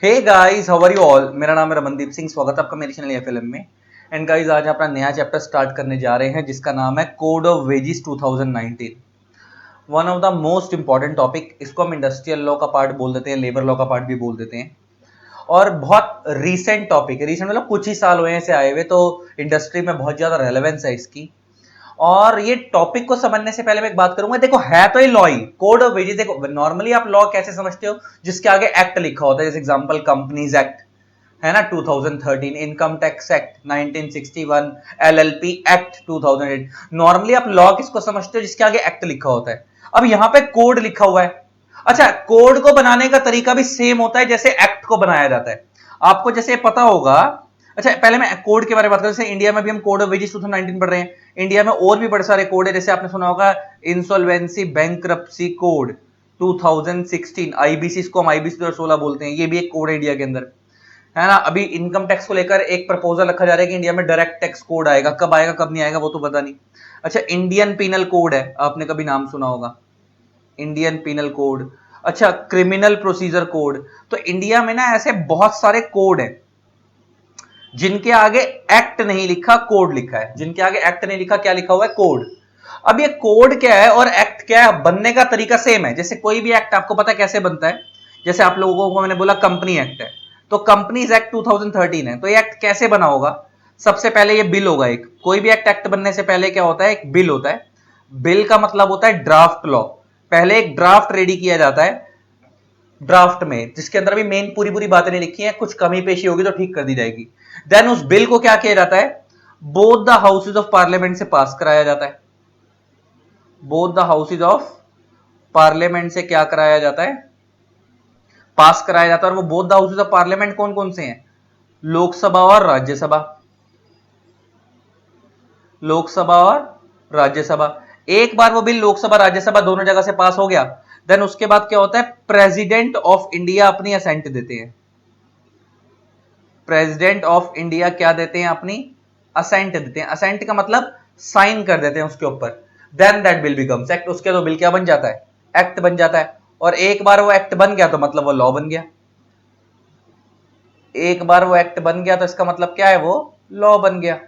Hey guys, how are you all. मेरा नाम है रमनदीप सिंह। स्वागत है आपका मेरे चैनल एफएलएम में। एंड गाइस, आज अपना नया चैप्टर स्टार्ट करने जा रहे हैं जिसका नाम है code of wages 2019। One of the most important topic. इसको हम इंडस्ट्रियल लॉ का पार्ट बोल देते हैं, लेबर लॉ का पार्ट भी बोल देते हैं। और बहुत रीसेंट टॉपिक है। रीसेंट मतलब कुछ ही साल हुए हैं इसे आए हुए, तो इंडस्ट्री में बहुत ज्यादा रेलेवेंस है इसकी। और ये टॉपिक को समझने से पहले मैं एक बात करूंगा। देखो, है तो ये law he, code of wages. देखो, नॉर्मली आप लॉ कैसे समझते हो? जिसके आगे एक्ट लिखा होता है। जैसे एग्जांपल कंपनीज एक्ट है ना 2013, income tax act 1961, LLP act 2008। Normally आप लॉ किसको समझते हो? जिसके आगे एक्ट लिखा होता है। अब यहां पे कोड लिखा हुआ है। अच्छा, कोड को बनाने का तरीका भी सेम होता है जैसे एक्ट को बनाया जाता है। आपको जैसे पता होगा। अच्छा, पहले मैं कोड के बारे में बात करूं। जैसे इंडिया में भी हम कोड ऑफ वेजेस 2019 पढ़ रहे हैं। इंडिया में और भी बड़े सारे कोड है। जैसे आपने सुना होगा इंसॉल्वेंसी बैंक्रप्सी कोड 2016, आईबीसी, इसको हम आईबीसी 2016 बोलते हैं। ये भी एक कोड है इंडिया के अंदर, है ना। अभी इनकम टैक्स को लेकर एक प्रपोजल रखा जा रहा है कि इंडिया में डायरेक्ट टैक्स कोड आएगा। कब आएगा कब नहीं आएगा वो तो पता नहीं। अच्छा, इंडियन पीनल कोड है, आपने कभी नाम सुना होगा, इंडियन पीनल कोड। अच्छा, क्रिमिनल प्रोसीजर कोड। तो इंडिया में ना ऐसे बहुत सारे कोड हैं जिनके आगे एक्ट नहीं लिखा, कोड लिखा है। जिनके आगे एक्ट नहीं लिखा, क्या लिखा हुआ है? कोड। अब ये कोड क्या है और एक्ट क्या है? बनने का तरीका सेम है। जैसे कोई भी एक्ट आपको पता है कैसे बनता है। जैसे आप लोगों को मैंने बोला कंपनी एक्ट है, तो कंपनीज एक्ट 2013 है। तो ये एक्ट कैसे बना होगा? सबसे पहले ये बिल होगा। एक कोई भी एक्ट बनने से पहले क्या होता है? एक बिल होता है। बिल का मतलब होता है ड्राफ्ट लॉ। पहले एक ड्राफ्ट रेडी किया जाता है, ड्राफ्ट में, जिसके अंदर भी मेन पूरी पूरी बातें नहीं लिखी है। कुछ कमी पेशी होगी तो ठीक कर दी जाएगी। देन उस बिल को क्या किया जाता है? Both the houses of parliament से पास कराया जाता है। Both the houses of parliament से क्या कराया जाता है? पास कराया जाता है। और वो both the houses of parliament कौन कौन से हैं? लोकसभा और राज्यसभा। लोकसभा और राज्यसभा। एक बार वो बिल लोकसभा राज्यसभा दोनों जगह से पास हो गया, देन उसके बाद क्या होता है? प्रेसिडेंट ऑफ इंडिया अपनी असेंट देते हैं। प्रेसिडेंट ऑफ इंडिया क्या देते हैं? अपनी असेंट देते हैं। असेंट का मतलब साइन कर देते हैं उसके ऊपर। Then that bill becomes act. उसके तो बिल क्या बन जाता है? एक्ट बन जाता है। और एक बार वो एक्ट बन गया तो मतलब वो लॉ बन गया। एक बार वो एक्ट बन गया तो इसका मतलब क्या है? वो लॉ बन गया।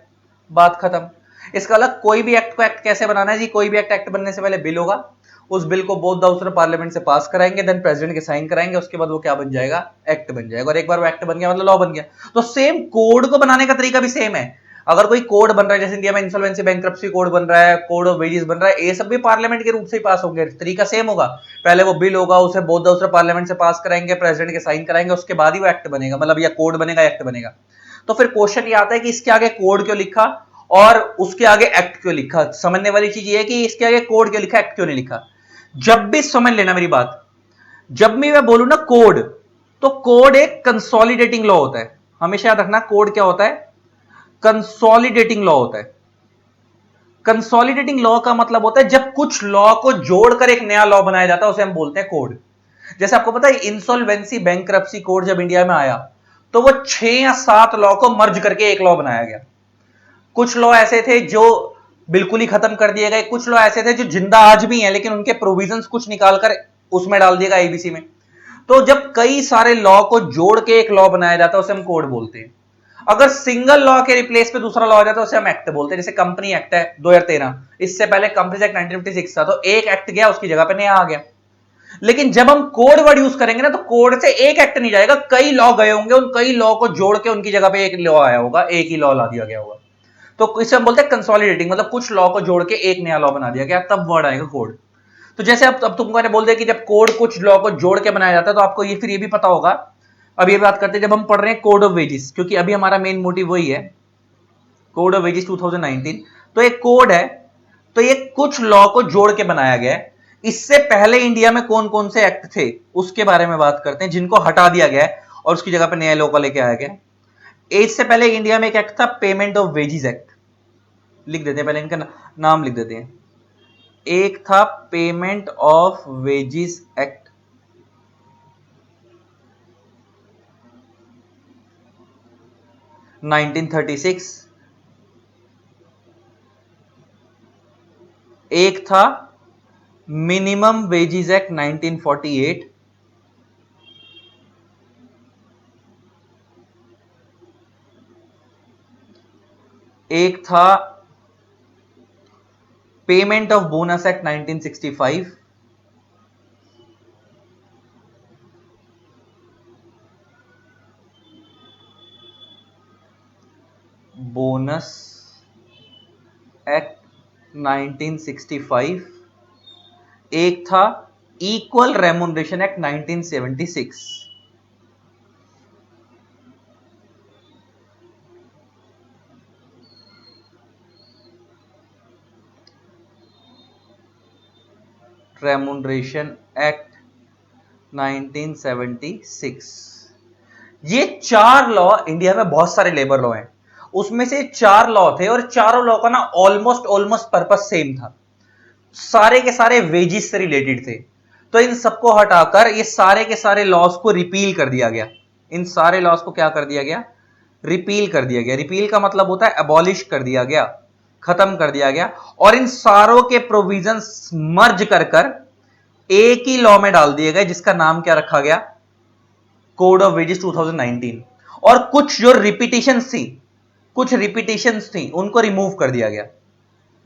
बात खत्म। इसका अलग कोई भी एक्ट को एक्ट कैसे बनाना है जी? कोई भी एक्ट बनने से पहले बिल होगा। उस बिल को both the house of parliament से पास कराएंगे, देन प्रेसिडेंट के साइन कराएंगे। उसके बाद वो क्या बन जाएगा? एक्ट बन जाएगा। और एक बार वो एक्ट बन गया मतलब लॉ बन गया। तो सेम कोड को बनाने का तरीका भी सेम है। अगर कोई कोड बन रहा है, जैसे इंडिया में इंसॉल्वेंसी बैंक्रप्सी कोड बन रहा है, कोड ऑफ वेजेस बन रहा है, ये सब भी पार्लियामेंट के रूप से ही पास होंगे। तरीका सेम होगा। पहले वो बिल होगा, उसे both the house of parliament से पास कराएंगे, प्रेसिडेंट के साइन कराएंगे, उसके बाद ही वो एक्ट बनेगा। मतलब या कोड बनेगा, एक्ट बनेगा। तो फिर क्वेश्चन ये आता है कि इसके आगे कोड क्यों लिखा और उसके आगे एक्ट क्यों लिखा? समझने वाली चीज ये है कि इसके आगे कोड क्यों लिखा, एक्ट क्यों नहीं लिखा। जब भी समझ लेना मेरी बात, जब भी मैं बोलूं ना कोड, तो कोड एक कंसोलिडेटिंग लॉ होता है। हमेशा याद रखना, कोड क्या होता है? कंसोलिडेटिंग लॉ होता है। कंसोलिडेटिंग लॉ का मतलब होता है जब कुछ लॉ को जोड़कर एक नया लॉ बनाया जाता है, उसे हम बोलते हैं कोड। जैसे आपको पता है इंसॉल्वेंसी बैंक्रप्सी कोड जब इंडिया में आया, तो वो 6 या 7 लॉ को मर्ज करके एक लॉ बनाया गया। कुछ लॉ ऐसे थे जो बिल्कुल ही खत्म कर दिए गए। कुछ लॉ ऐसे थे जो जिंदा आज भी हैं, लेकिन उनके प्रोविजंस कुछ निकालकर उसमें डाल दिया गया एबीसी में। तो जब कई सारे लॉ को जोड़ के एक लॉ बनाया जाता है, उसे हम कोड बोलते हैं। अगर सिंगल लॉ के रिप्लेस पे दूसरा लॉ आ जाता है, उसे हम एक्ट बोलते हैं। जैसे कंपनी एक्ट है 2013, इससे पहले कंपनीज एक्ट 1956 था, तो एक एक्ट गया, उसकी जगह पे नया आ गया। लेकिन जब हम कोड वर्ड यूज करेंगे ना, तो कोड से एक एक्ट नहीं जाएगा, कई लॉ गए होंगे, उन कई लॉ को जोड़ के उनकी जगह पे एक लॉ आया होगा, एक ही लॉ ला दिया गया होगा। तो इसे हम बोलते हैं कंसोलिडेटिंग, मतलब कुछ लॉ को जोड़ के एक नया लॉ बना दिया गया, तब वर्ड आएगा कोड। तो जैसे अब तुमको मैंने बोल दिया कि जब कोड कुछ लॉ को जोड़ के बनाया जाता है, तो आपको ये फिर ये भी पता होगा। अब ये बात करते हैं जब हम पढ़ रहे हैं कोड ऑफ वेजेस, क्योंकि अभी हमारा मेन मोटिव वही है, कोड ऑफ वेजेस 2019। तो एक कोड है, तो ये कुछ लॉ को जोड़ के बनाया गया है। इससे पहले इंडिया में कौन कौन से एक्ट थे उसके बारे में बात करते हैं, जिनको हटा दिया गया है और उसकी जगह पे नया लॉ का लेके आया गया। इससे पहले इंडिया में एक एक्ट था, पेमेंट ऑफ वेजेस एक्ट। लिख देते हैं, पहले इनका नाम लिख देते हैं। एक था पेमेंट ऑफ वेजेस एक्ट, 1936। एक था मिनिमम वेजेस एक्ट 1948। एक था payment of bonus act 1965, bonus act 1965, एक था equal remuneration act 1976। Remuneration act 1976। ये चार लॉ, इंडिया में बहुत सारे लेबर लॉ हैं, उसमें से चार लॉ थे और चारों लॉ का ना ऑलमोस्ट ऑलमोस्ट पर्पस सेम था, सारे के सारे वेजिस से रिलेटेड थे। तो इन सबको हटाकर ये सारे के सारे लॉस को रिपील कर दिया गया। इन सारे लॉस को क्या कर दिया गया? रिपील कर दिया गया। रिपील का मतलब होता है अबॉलिश कर दिया गया, खत्म कर दिया गया, और इन सारों के प्रोविजंस मर्ज कर कर एक ही लॉ में डाल दिए गए, जिसका नाम क्या रखा गया? Code of wages 2019। और कुछ जो रिपीटेशंस थी, कुछ रिपीटेशंस थी, उनको रिमूव कर दिया गया।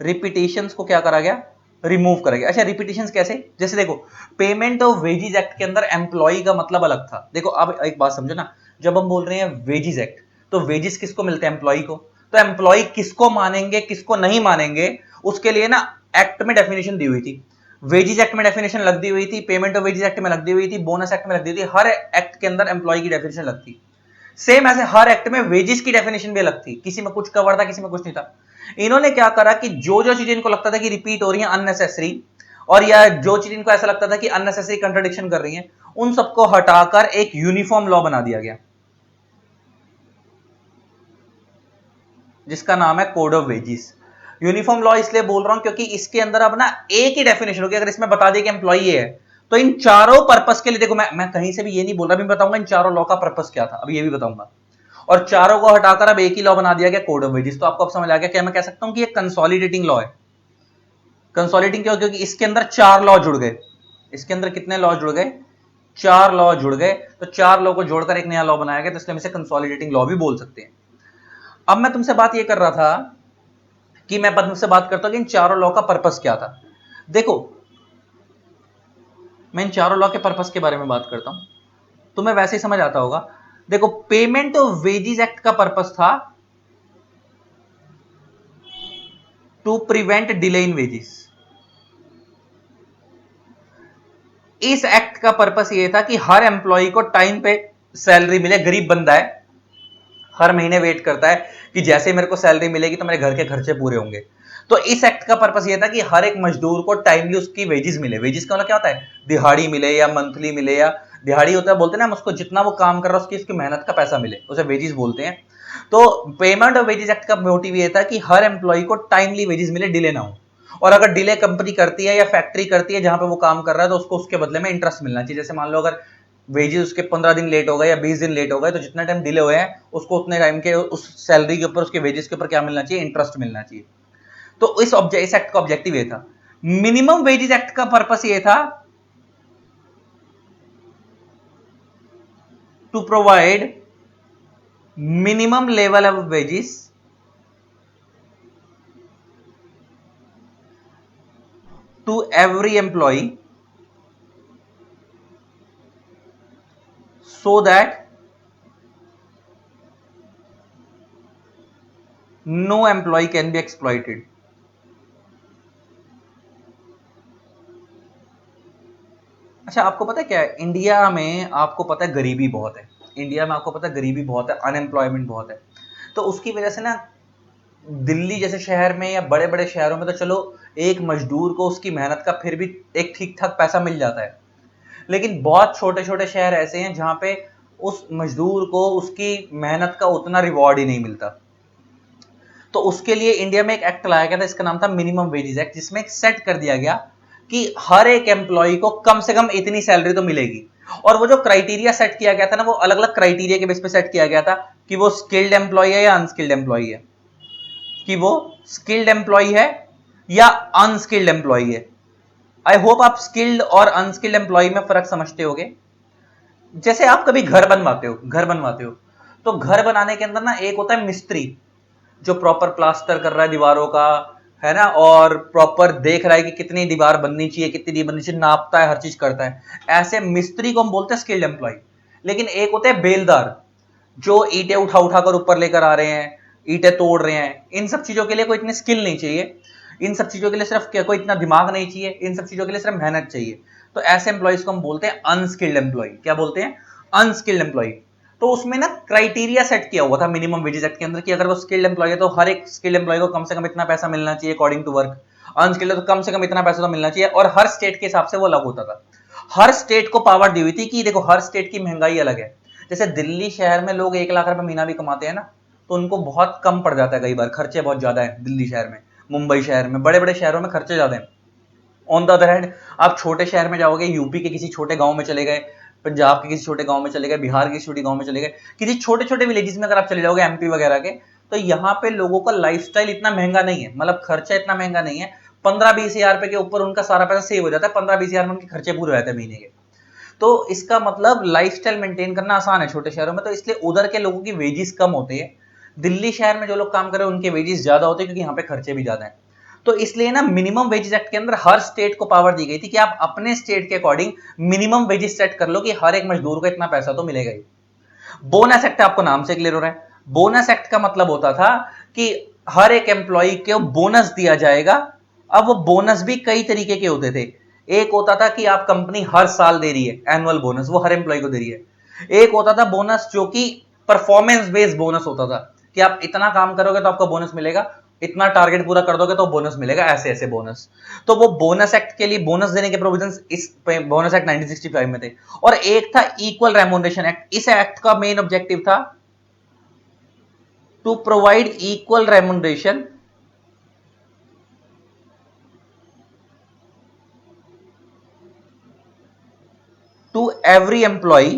रिपीटेशंस को क्या करा गया? रिमूव करा गया। अच्छा, रिपीटेशंस कैसे? जैसे देखो, पेमेंट ऑफ वेजेस एक्ट के अंदर एम्प्लॉय का मतलब अलग था। देखो अब एक बात समझो ना, जब हम बोल रहे हैं वेजेस एक्ट, तो वेजेस किसको मिलते हैं? एम्प्लॉय को। तो एम्प्लॉय किसको मानेंगे, किसको नहीं मानेंगे, उसके लिए ना एक्ट में डेफिनेशन दी हुई थी। वेजेस एक्ट में डेफिनेशन लग दी हुई थी, पेमेंट ऑफ वेजेस एक्ट में लग दी हुई थी, बोनस एक्ट में लग दी हुई थी, हर एक्ट के अंदर एम्प्लॉय की डेफिनेशन लगती। सेम ऐसे हर एक्ट में वेजेस की डेफिनेशन भी अलग थी, किसी में कुछ कवर था, किसी में कुछ नहीं था। इन्होंने क्या करा कि जो जो चीजें इनको लगता था कि रिपीट हो रही है अननेसेसरी, और या जो चीज इनको ऐसा लगता था कि अननेसेसरी कंट्राडिक्शन कर रही है, उन सबको हटाकर एक यूनिफॉर्म लॉ बना दिया गया, जिसका नाम है code of wages. Uniform law इसलिए बोल रहा हूं क्योंकि इसके अंदर अब ना एक ही डेफिनेशन होगी। अगर इसमें बता दिया कि एम्प्लॉई है, तो इन चारों पर्पस के लिए, देखो मैं कहीं से भी ये नहीं बोल रहा, भी बताऊंगा इन चारों लॉ का पर्पस क्या था, अभी ये भी बताऊंगा। और चारों को हटाकर अब एक ही लॉ बना दिया गया, कोड ऑफ वेजेस। तो आपको अब समझ आ गया क्या मैं कह सकता हूं कि ये कंसोलिडेटिंग लॉ है। कंसोलिडेटिंग क्यों? क्योंकि इसके अंदर चार लॉ जुड़ गए। इसके अंदर कितने लॉ जुड़ गए? चार लॉ जुड़ गए। तो चार लॉ को जोड़कर एक नया लॉ बनाया गया, तो इसलिए हम इसे कंसोलिडेटिंग लॉ भी बोल सकते हैं। अब मैं तुमसे बात ये कर रहा था कि मैं तुमसे बात करता हूं कि इन चारों लॉ का पर्पस क्या था। देखो, मैं इन चारों लॉ के पर्पस के बारे में बात करता हूं, तुम्हें वैसे ही समझ आता होगा। देखो, पेमेंट ऑफ वेजेस एक्ट का पर्पस था to prevent delay in wages. इस एक्ट का पर्पस यह था कि हर एम्प्लॉय को टाइम पे सैलरी मिले। गरीब बंदा है, हर महीने वेट करता है कि जैसे मेरे को सैलरी मिलेगी तो मेरे घर के खर्चे पूरे होंगे। तो इस एक्ट का पर्पस यह था कि हर एक मजदूर को टाइमली उसकी वेजेस मिले। वेजेस का मतलब क्या होता है? दिहाड़ी मिले या मंथली मिले, या दिहाड़ी होता है बोलते हैं ना, उसको जितना वो काम कर रहा है उसकी उसकी मेहनत का पैसा मिले, उसे वेजेस बोलते हैं। तो पेमेंट ऑफ वेजेस एक्ट का मोटिव यह था कि हर एम्प्लॉय को टाइमली वेजेस मिले, डिले ना हो। और अगर डिले कंपनी करती है या फैक्ट्री करती है जहां पे वो काम कर रहा है, तो उसको उसके बदले में इंटरेस्ट मिलना चाहिए। जैसे मान लो अगर वेजेस उसके 15 दिन लेट हो गए या 20 दिन लेट हो गए, तो जितना टाइम डिले हुए हैं उसको उतने टाइम के उस सैलरी के ऊपर, उसके वेजेस के ऊपर क्या मिलना चाहिए? इंटरेस्ट मिलना चाहिए। तो इस एक्ट का ऑब्जेक्टिव ये था। मिनिमम वेजेस एक्ट का पर्पस ये था to provide minimum level of wages to every employee so that no employee can be exploited। अच्छा, आपको पता है क्या है, इंडिया में आपको पता है गरीबी बहुत है। इंडिया में आपको पता है गरीबी बहुत है, अनएम्प्लॉयमेंट बहुत है। तो उसकी वजह से ना दिल्ली जैसे शहर में या बड़े बड़े शहरों में तो चलो एक मजदूर को उसकी मेहनत का फिर भी एक ठीक ठाक पैसा मिल जाता है, लेकिन बहुत छोटे छोटे शहर ऐसे हैं जहां पे उस मजदूर को उसकी मेहनत का उतना रिवॉर्ड ही नहीं मिलता। तो उसके लिए इंडिया में एक एक्ट लाया गया था, इसका नाम था मिनिमम वेजेस एक्ट, जिसमें एक सेट कर दिया गया कि हर एक एम्प्लॉय को कम से कम इतनी सैलरी तो मिलेगी। और वो जो क्राइटेरिया सेट किया गया था ना, वो अलग अलग क्राइटेरिया के बेस पे सेट किया गया था कि वो स्किल्ड एम्प्लॉय है या अनस्किल्ड एम्प्लॉय है, कि वो स्किल्ड एम्प्लॉय है या अनस्किल्ड एम्प्लॉय है। आई होप आप स्किल्ड और अनस्किल्ड एम्प्लॉय में फर्क समझते होगे। जैसे आप कभी घर बनवाते हो, तो घर बनाने के अंदर ना एक होता है मिस्त्री, जो प्रॉपर प्लास्टर कर रहा है दीवारों का, है ना, और प्रॉपर देख रहा है कि कितनी दीवार बननी चाहिए, कितनी दीवार बननी चाहिए, नापता है, हर चीज करता है, ऐसे मिस्त्री को हम बोलते हैं स्किल्ड एम्प्लॉय। लेकिन एक होते हैं बेलदार, जो ईंटें उठा उठा कर ऊपर लेकर आ रहे हैं, ईंटें तोड़ रहे हैं, इन सब चीजों के लिए कोई इतनी स्किल नहीं चाहिए, इन सब चीजों के लिए सिर्फ कोई इतना दिमाग नहीं चाहिए, इन सब चीजों के लिए सिर्फ मेहनत चाहिए। तो ऐसे एम्प्लॉयज को हम बोलते हैं अनस्किल्ड एम्प्लॉय। क्या बोलते हैं? Unskilled employee. तो उसमें ना क्राइटेरिया सेट किया हुआ था मिनिमम वेजेस एक्ट के अंदर कि अगर वो स्किल्ड एम्प्लॉय है तो हर एक स्किल्ड एम्प्लॉय को कम से कम इतना पैसा मिलना चाहिए अकॉर्डिंग टू वर्क, अनस्किल्ड है तो कम से कम इतना पैसा तो मिलना चाहिए, और हर स्टेट के हिसाब से वो अलग होता था। हर स्टेट को पावर दी हुई थी कि देखो हर स्टेट की महंगाई अलग है। जैसे दिल्ली शहर में लोग 1 लाख रुपए महीना भी कमाते हैं ना, तो उनको बहुत कम पड़ जाता है, कई बार खर्चे बहुत ज्यादा है दिल्ली शहर में, मुंबई शहर में, बड़े बड़े शहरों में खर्चे ज्यादा है। ऑन द अदर हैंड आप छोटे शहर में जाओगे, यूपी के किसी छोटे गांव में चले गए, पंजाब के किसी छोटे गांव में चले गए, बिहार के किसी छोटे गांव में चले गए, किसी छोटे छोटे विलेजेस में अगर आप चले जाओगे एमपी वगैरह के, तो यहाँ पे लोगों का लाइफस्टाइल इतना महंगा नहीं है, मतलब खर्चा इतना महंगा नहीं है। 15-20 हजार रुपए के ऊपर उनका सारा पैसा सेव हो जाता है, 15-20 हजार में उनके खर्चे पूरे हो जाते हैं महीने के। तो इसका मतलब लाइफस्टाइल मेंटेन करना आसान है छोटे शहरों में, तो इसलिए उधर के लोगों की वेजेस कम होते हैं। दिल्ली शहर में जो लोग काम कर रहे हैं उनके वेजेस ज्यादा होते हैं, क्योंकि यहाँ पे खर्चे भी ज्यादा हैं। तो इसलिए ना मिनिमम वेजेस एक्ट के अंदर हर स्टेट को पावर दी गई थी कि आप अपने स्टेट के अकॉर्डिंग मिनिमम वेजेस सेट कर लो कि हर एक मजदूर को इतना पैसा तो मिलेगा ही। बोनस एक्ट आपको नाम से क्लियर हो रहा है। बोनस एक्ट का मतलब होता था कि हर एक एम्प्लॉय को बोनस दिया जाएगा। अब वो बोनस भी कई तरीके के होते थे। एक होता था कि आप कंपनी हर साल दे रही है एनुअल बोनस, वो हर एम्प्लॉय को दे रही है। एक होता था बोनस जो कि परफॉर्मेंस बेस्ड बोनस होता था कि आप इतना काम करोगे तो आपको बोनस मिलेगा, इतना टारगेट पूरा कर दोगे तो बोनस मिलेगा, ऐसे ऐसे बोनस। तो वो बोनस एक्ट के लिए बोनस देने के प्रोविजंस इस बोनस एक्ट 1965 में थे। और एक था इक्वल रेम्यूनरेशन एक्ट। इस एक्ट का मेन ऑब्जेक्टिव था to provide equal remuneration to every employee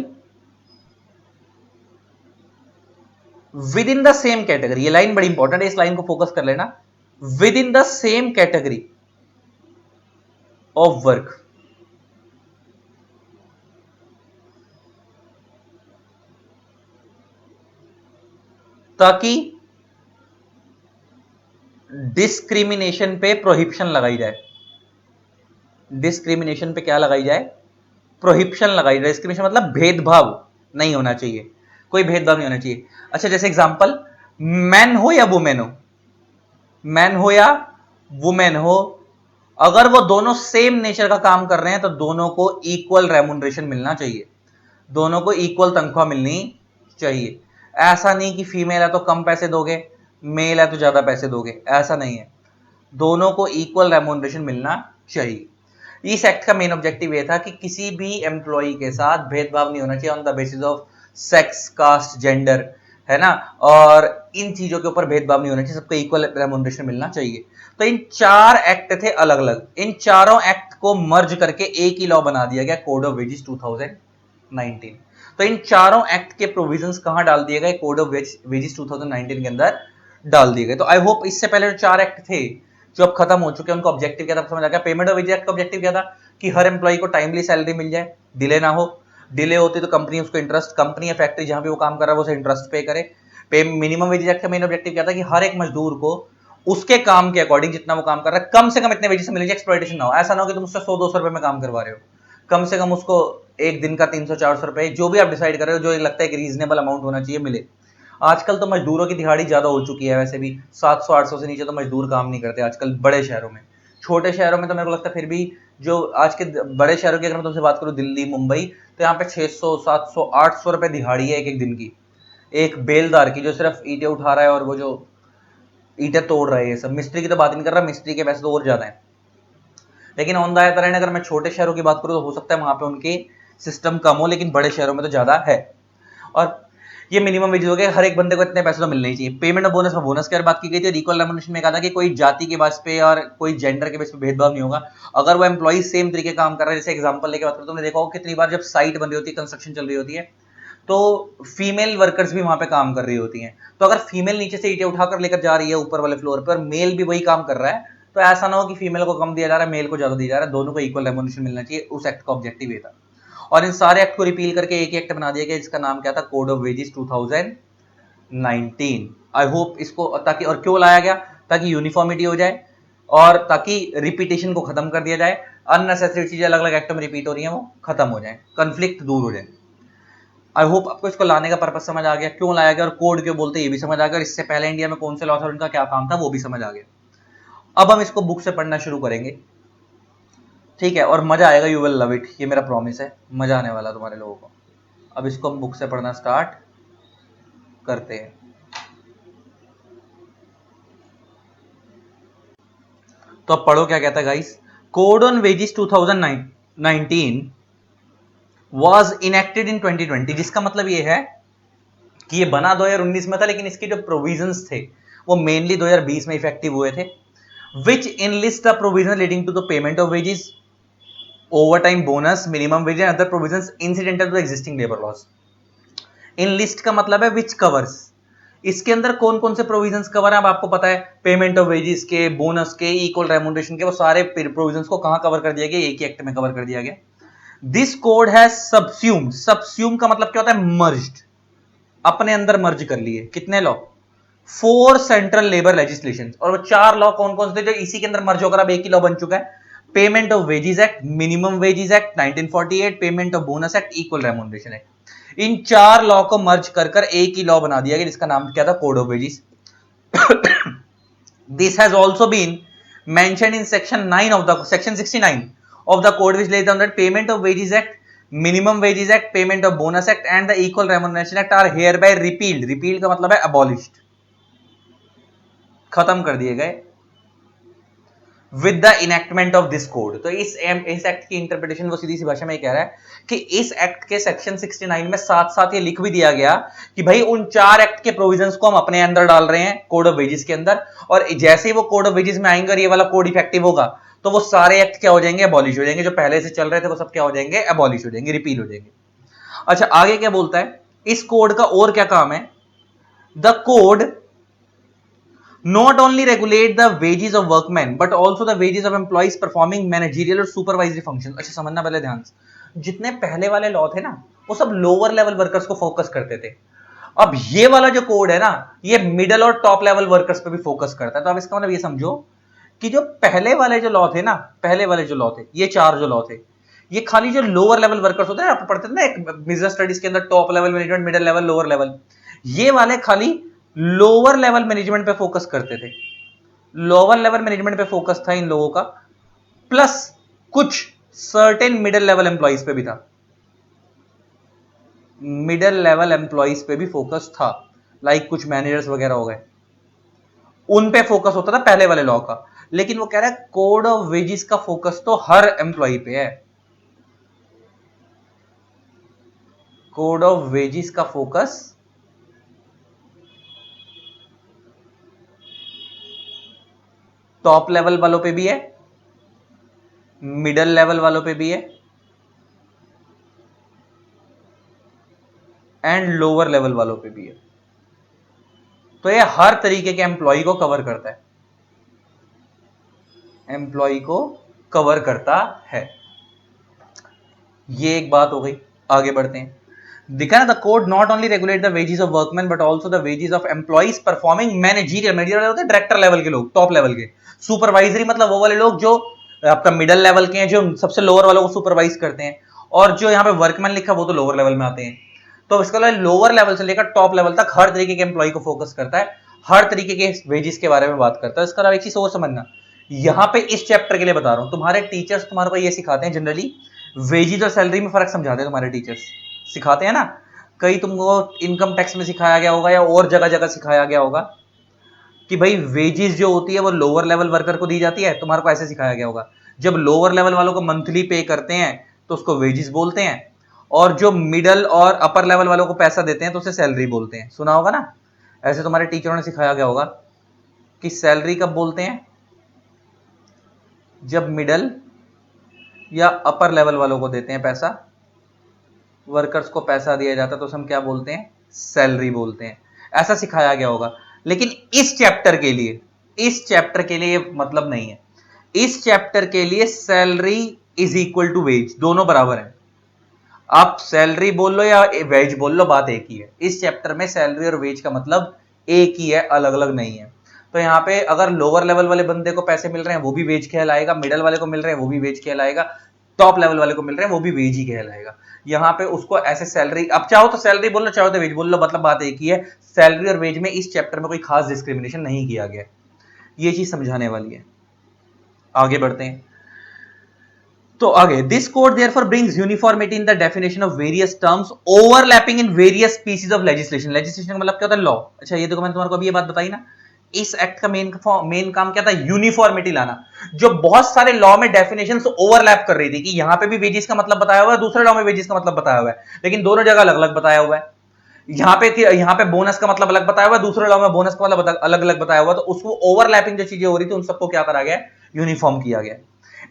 within the same category. ये लाइन बड़ी इंपॉर्टेंट है, इस लाइन को फोकस कर लेना। Within the same category of work, ताकि डिस्क्रिमिनेशन पे प्रोहिबिशन लगाई जाए। डिस्क्रिमिनेशन पे क्या लगाई जाए? प्रोहिबिशन लगाई जाए। डिस्क्रिमिनेशन मतलब भेदभाव नहीं होना चाहिए, कोई भेदभाव नहीं होना चाहिए। अच्छा, जैसे एग्जांपल, मैन हो या वुमेन हो, मैन हो या वुमेन हो, अगर वो दोनों सेम नेचर का काम कर रहे हैं तो दोनों को इक्वल रेम्यूनरेशन मिलना चाहिए, दोनों को इक्वल तनख्वाह मिलनी चाहिए। ऐसा नहीं कि फीमेल है तो कम पैसे दोगे, मेल है तो ज्यादा पैसे दोगे, ऐसा नहीं है। दोनों को इक्वल रेम्यूनरेशन मिलना चाहिए। इस एक्ट का मेन ऑब्जेक्टिव ये था कि किसी भी एम्प्लॉय के साथ भेदभाव नहीं होना चाहिए on the basis of sex, caste, gender, है ना, और इन चीजों के ऊपर भेदभाव नहीं होना चाहिए, सबको इक्वल रेम्यूनरेशन मिलना चाहिए। तो इन 4 एक्ट थे अलग अलग, इन चारों एक्ट को मर्ज करके एक ही लॉ बना दिया गया, कोड ऑफ वेजेस 2019। तो इन चारों एक्ट के प्रोविजंस कहां डाल दिए गए? कोड ऑफ वेजेस 2019 के अंदर डाल दिए गए। तो आई होप इससे पहले जो 4 एक्ट थे जो अब खत्म हो चुके हैं, उनको ऑब्जेक्टिव क्या था समझ आ गया। पेमेंट ऑफ वेजेस एक्ट का ऑब्जेक्टिव क्या था? कि हर एम्प्लॉय को टाइमली सैलरी मिल जाए, डिले ना हो। डिले होती तो कंपनी उसको इंटरेस्ट, कंपनी या फैक्ट्री जहां भी वो काम कर रहा है वो उसे इंटरेस्ट पे करे। पे मिनिमम वेजेस एक्ट का मेन ऑब्जेक्टिव क्या था? कि हर एक मजदूर को उसके काम के अकॉर्डिंग जितना वो काम कर रहा है कम से कम इतने वेजेस मिल जाए, एक्सप्लॉइटेशन ना हो। ऐसा ना हो कि तुम उससे 100-200 रुपए में काम करवा रहे हो, कम से कम उसको एक दिन का 300-400 रुपए, जो भी आप डिसाइड कर रहे हो, जो लगता है कि रीजनेबल अमाउंट होना चाहिए, मिले। आजकल तो मजदूरों की दिहाड़ी ज्यादा हो चुकी है, वैसे भी 700-800 से नीचे तो मजदूर काम नहीं करते आजकल बड़े शहरों में। छोटे शहरों में तो मेरे को लगता है फिर भी, जो आज के बड़े शहरों की अगर मैं तुमसे बात करूं, दिल्ली, मुंबई, तो यहाँ पे 600, 700, 800 रुपए दिहाड़ी है एक एक दिन की, एक बेलदार की जो सिर्फ ईंटें उठा रहा है और वो जो ईंटें तोड़ रहे हैं। सब मिस्त्री की तो बात नहीं कर रहा, मिस्त्री के पैसे तो और ज्यादा है। लेकिन ऑन द अदर हैंड अगर मैं छोटे शहरों की बात करूं तो हो सकता है वहां पे उनके सिस्टम कम हो, लेकिन बड़े शहरों में तो ज्यादा है। और ये मिनिमम वेजेस हो गए, हर एक बंदे को इतने पैसे तो मिलने ही चाहिए। पेमेंट ऑफ बोनस में बोनस की बात की गई थी। इक्वल रेम्यूनरेशन में कहा था कि कोई जाति के बेस पे और कोई जेंडर के बेस पे भेदभाव नहीं होगा। अगर वो एम्प्लॉय सेम तरीके काम कर रहा है, जैसे एग्जांपल लेके बात करो, तुमने देखा होगा कितनी बार जब साइट बन रही होती है, कंस्ट्रक्शन चल रही होती है, तो फीमेल वर्कर्स भी वहां पे काम कर रही होती हैं। तो अगर फीमेल नीचे से ईंटें उठाकर लेकर जा रही है ऊपर वाले फ्लोर पर, मेल भी वही काम कर रहा है, तो ऐसा ना हो कि फीमेल को कम दिया जा रहा है, मेल को ज्यादा दिया जा रहा है, दोनों को इक्वल रेम्यूनरेशन मिलना चाहिए। उस एक्ट का ऑब्जेक्टिव ये था। और इन सारे एक्ट को रिपील करके एक ही एक्ट बना दिया गया जिसका नाम क्या था? Code of wages 2019। I hope इसको, ताकि, और क्यों लाया गया, ताकि यूनिफॉर्मिटी हो जाए और ताकि रिपीटेशन को खत्म कर दिया जाए, अननेसेसरी चीजें अलग अलग एक्ट में रिपीट हो रही हैं वो खत्म हो जाए, कंफ्लिक्ट दूर हो जाए। आई होप आपको इसको लाने का पर्पस समझ आ गया, क्यों लाया गया और कोड क्यों बोलते हैं ये भी समझ आ गया, और इससे पहले इंडिया में कौन से लॉ थे और उनका क्या काम था वो भी समझ आ गया। अब हम इसको बुक से पढ़ना शुरू करेंगे, ठीक है, और मजा आएगा, यू विल लव इट, ये मेरा प्रॉमिस है, मजा आने वाला तुम्हारे लोगों को। अब इसको हम बुक से पढ़ना स्टार्ट करते हैं। तो अब पढ़ो क्या कहता है guys. Code on wages 2019 was enacted इन 2020, जिसका मतलब ये है कि ये बना 2019 में था, लेकिन इसके जो प्रोविजंस थे वो मेनली 2020 में इफेक्टिव हुए थे। Which enlist the provision leading to the payment of wages, overtime bonus, minimum wage and other provisions incidental to existing labour laws. Enlist का मतलब है विच कवर्स, इसके अंदर कौन कौन से प्रोविजंस कवर है, अब आपको पता है, पेमेंट ऑफ वेजेस के, बोनस के, इक्वल रेम्यूनरेशन के, वो सारे प्रोविजंस को कहां कवर कर दिया गया, एक ही एक्ट में कवर कर दिया गया। दिस कोड हैज सबस्यूम्ड, सबस्यूम का मतलब क्या होता है, मर्ज्ड, अपने अंदर मर्ज कर लिए कितने लॉ, 4 सेंट्रल लेबर लेजिस्लेशन, और वो 4 लॉ कौन कौन से थे जो इसी के अंदर मर्ज होकर अब एक ही लॉ बन चुका है, payment of wages act, minimum wages act 1948, payment of bonus act, equal remuneration act. In 4 law को मर्ज कर कर एक ही लॉ बना दिया गया जिसका नाम क्या था, code of wages. This has also been mentioned in section 9 of the section 69 of the code which lays down that payment of wages act, minimum wages act, payment of bonus act and the equal remuneration act are hereby repealed, repealed का मतलब है abolished, खत्म कर दिए गए, with the enactment of this code। तो इस act की इंटरप्रिटेशन वो सीधी सी भाषा में कह रहा है कि इस एक्ट के सेक्शन 69 में साथ साथ ये लिख भी दिया गया कि भाई उन 4 एक्ट के प्रोविजंस को हम अपने अंदर डाल रहे हैं कोड ऑफ वेजेस के अंदर, और जैसे ही वो कोड ऑफ वेजेस में आएंगे और ये वाला कोड इफेक्टिव होगा तो वो सारे एक्ट क्या हो जाएंगे, अबॉलिश हो जाएंगे, जो पहले से चल रहे थे वो सब क्या हो जाएंगे, अबॉलिश हो जाएंगे, रिपील हो जाएंगे। अच्छा, आगे क्या बोलता है, इस कोड का और क्या काम है, the code not only regulate the wages of workmen but also the wages of employees performing managerial और supervisory functions। अच्छा समझना पहले ध्यान से, जितने पहले वाले लॉ थे ना वो सब लोअर लेवल वर्कर्स को फोकस करते थे, अब ये वाला जो कोड है ना ये मिडिल और टॉप लेवल वर्कर्स पे भी फोकस करता है। तो अब इसका मतलब ये समझो कि जो पहले वाले जो लॉ थे ना, पहले वाले जो लॉ थे, ये 4 जो लॉ थे, ये खाली जो लोअर लेवल वर्कर्स होते हैं, आप पढ़ते थे ना एक बिजनेस स्टडीज के अंदर, top level management, middle level, lower level, ये वाले खाली लोअर लेवल मैनेजमेंट पे फोकस करते थे, लोअर लेवल मैनेजमेंट पे फोकस था इन लोगों का, प्लस कुछ सर्टेन मिडिल लेवल एम्प्लॉइज पे भी था, मिडिल लेवल एम्प्लॉइज पे भी फोकस था, लाइक कुछ मैनेजर्स वगैरह हो गए, उन पे फोकस होता था पहले वाले लॉ का। लेकिन वो कह रहा है कोड ऑफ वेजेस का फोकस तो हर एम्प्लॉय पे है, कोड ऑफ वेजेस का फोकस टॉप लेवल वालों पे भी है, मिडिल लेवल वालों पे भी है, एंड लोअर लेवल वालों पे भी है। तो ये हर तरीके के एम्प्लॉय को कवर करता है, एम्प्लॉय को कवर करता है। ये एक बात हो गई, आगे बढ़ते हैं। दिखा ना, the code not only regulate the wages of workman but also the wages of employees performing managerial, managerial होते हैं डायरेक्टर लेवल के लोग, टॉप लेवल के, सुपरवाइजरी मतलब वो वाले लोग जो आपका मिडिल लेवल के हैं, जो सबसे लोअर वालों को सुपरवाइज करते हैं, और जो यहाँ पे वर्कमैन लिखा वो तो लोअर लेवल में आते हैं। तो इसका लोअर लेवल से लेकर टॉप लेवल तक हर तरीके के एम्प्लॉय को फोकस करता है, हर तरीके के वेजेस के बारे में बात करता है। इसका एक चीज और समझना, यहाँ पे इस चैप्टर के लिए बता रहा हूं, तुम्हारे टीचर्स तुम्हारे को ये सिखाते हैं जनरली, वेजेस और सैलरी में फर्क समझाते हैं तुम्हारे टीचर्स, सिखाते हैं ना, कहीं तुमको इनकम टैक्स में सिखाया गया होगा या और जगह जगह सिखाया गया होगा कि भाई वेजेस जो होती है वो लोअर लेवल वर्कर को दी जाती है, तुम्हारे को ऐसे सिखाया गया होगा, जब लोअर लेवल वालों को मंथली पे करते हैं तो उसको वेजेस बोलते हैं, और जो मिडल और अपर लेवल वालों को पैसा देते हैं तो उसे सैलरी बोलते हैं, सुना होगा ना, ऐसे तुम्हारे टीचरों ने सिखाया गया होगा कि सैलरी कब बोलते हैं, जब मिडल या अपर लेवल वालों को देते हैं पैसा, वर्कर्स को पैसा दिया जाता है तो हम क्या बोलते हैं, सैलरी बोलते हैं, ऐसा सिखाया गया होगा। लेकिन इस चैप्टर के लिए, इस चैप्टर के लिए मतलब नहीं है, इस चैप्टर के लिए salary is equal to wage, दोनों बराबर है, आप सैलरी बोल लो या वेज बोल लो, बात एक ही है। इस चैप्टर में सैलरी और वेज का मतलब एक ही है, अलग अलग नहीं है। तो यहाँ पे अगर लोअर लेवल वाले बंदे को पैसे मिल रहे हैं वो भी वेज कहलाएगा, मिडिल वाले को मिल रहे हैं वो भी वेज कहलाएगा, टॉप लेवल वाले को मिल रहे हैं वो भी वेज ही कहलाएगा। यहाँ पे उसको ऐसे सैलरी, अब चाहो तो सैलरी बोल लो, चाहो तो वेज बोल लो, मतलब बात एक ही है। सैलरी और वेज में इस चैप्टर में कोई खास डिस्क्रिमिनेशन नहीं किया गया, ये चीज समझाने वाली है। आगे बढ़ते हैं। तो आगे, this code therefore brings uniformity in the definition of various terms overlapping in various species of legislation. Legislation का मतलब क्या होता है? लॉ। अच्छा, ये देखो मैंने तुम्हारे को अभी ये बात बताई ना, इस एक्ट का मेन काम क्या था? यूनिफॉर्मिटी लाना। जो बहुत सारे लॉ में डेफिनेशंस ओवरलैप कर रही थी कि यहां पे भी वेजेस का मतलब बताया हुआ है, दूसरे लॉ में वेजेस का मतलब बताया हुआ है, लेकिन दोनों जगह अलग अलग बताया हुआ है। यहाँ पे बोनस का मतलब अलग बताया हुआ है, दूसरे लॉ में बोनस का मतलब अलग अलग बताया हुआ है। तो उसको ओवरलैपिंग जो चीजें हो रही थी उन सबको क्या करा गया? यूनिफॉर्म किया गया।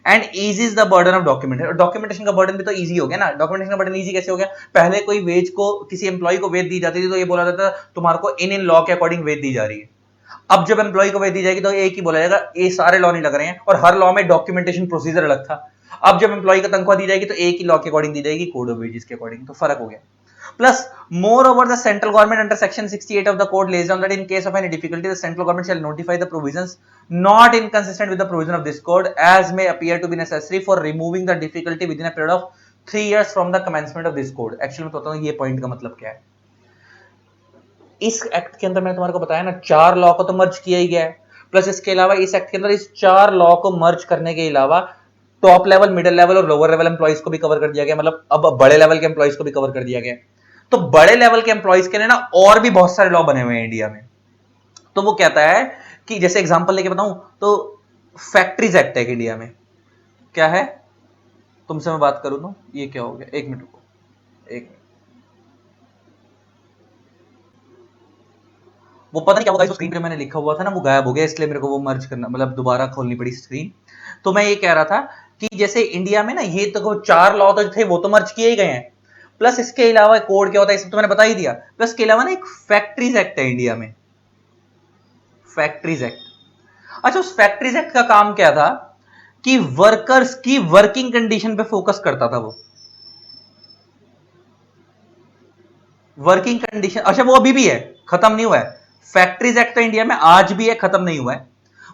And eases the burden of documentation. Documentation का बर्डन भी तो इजी हो गया ना। डॉक्यूमेंटेशन का बर्डन इजी कैसे हो गया? पहले कोई वेज को, किसी एम्प्लॉय को वेज दी जाती थी तो ये बोला जाता था तुम्हारे को इन लॉ के अकॉर्डिंग वेज दी जा रही है। अब जब एम्प्लॉय को वेज दी जाएगी तो एक ही बोला जाएगा, ये सारे लॉ नहीं लग रहे हैं, और हर लॉ में डॉक्यूमेंटेशन प्रोसीजर अलग था। अब जब एम्प्लॉय को तनख्वाह दी जाएगी तो एक ही लॉ के अकॉर्डिंग दी जाएगी, कोड ऑफ वेजेस के अकॉर्डिंग। तो फर्क हो गया। Plus, moreover, the central government under section 68 of the code lays down that in case of any difficulty, the central government shall notify the provisions not inconsistent with the provision of this code as may appear to be necessary for removing the difficulty within a period of 3 years from the commencement of this code. Actually मैं बताता हूँ ये point का मतलब क्या है। इस act के अंदर मैंने तुम्हारे को बताया ना, 4 लॉ को तो मर्ज किया ही गया है, प्लस इसके अलावा इस एक्ट के अंदर इस 4 लॉ को मर्ज करने के अलावा टॉप लेवल, मिडिल लेवल और लोअर लेवल एम्प्लॉइज को भी कवर कर दिया गया। मतलब अब बड़े लेवल के एम्प्लॉइज को भी कवर कर दिया गया। तो बड़े लेवल के एम्प्लॉइज के लिए ना और भी बहुत सारे लॉ बने हुए हैं इंडिया में। तो वो कहता है कि जैसे एग्जांपल लेके बताऊं तो फैक्ट्रीज एक्ट है इंडिया में। क्या है? तुमसे मैं बात करूं तो ये क्या हो गया? एक मिनट रुको, एक मिनट। वो पता नहीं क्या होगा, स्क्रीन पे मैंने लिखा हुआ था ना वो गायब हो गया, इसलिए मेरे को वो मर्ज करना, मतलब दोबारा खोलनी पड़ी स्क्रीन। तो मैं ये कह रहा था कि जैसे इंडिया में ना ये तो 4 लॉ तो थे वो तो मर्ज किए ही गए हैं, प्लस इसके अलावा कोड क्या होता है सब तो मैंने बता ही दिया। प्लस इसके अलावा ना एक फैक्ट्रीज एक्ट है इंडिया में, फैक्ट्रीज एक्ट। अच्छा, उस फैक्ट्रीज एक्ट का काम क्या था कि वर्कर्स की वर्किंग कंडीशन पे फोकस करता था वो। वर्किंग कंडीशन, अच्छा वो अभी भी है, खत्म नहीं हुआ है। फैक्ट्रीज एक्ट तो इंडिया में आज भी है, खत्म नहीं हुआ है।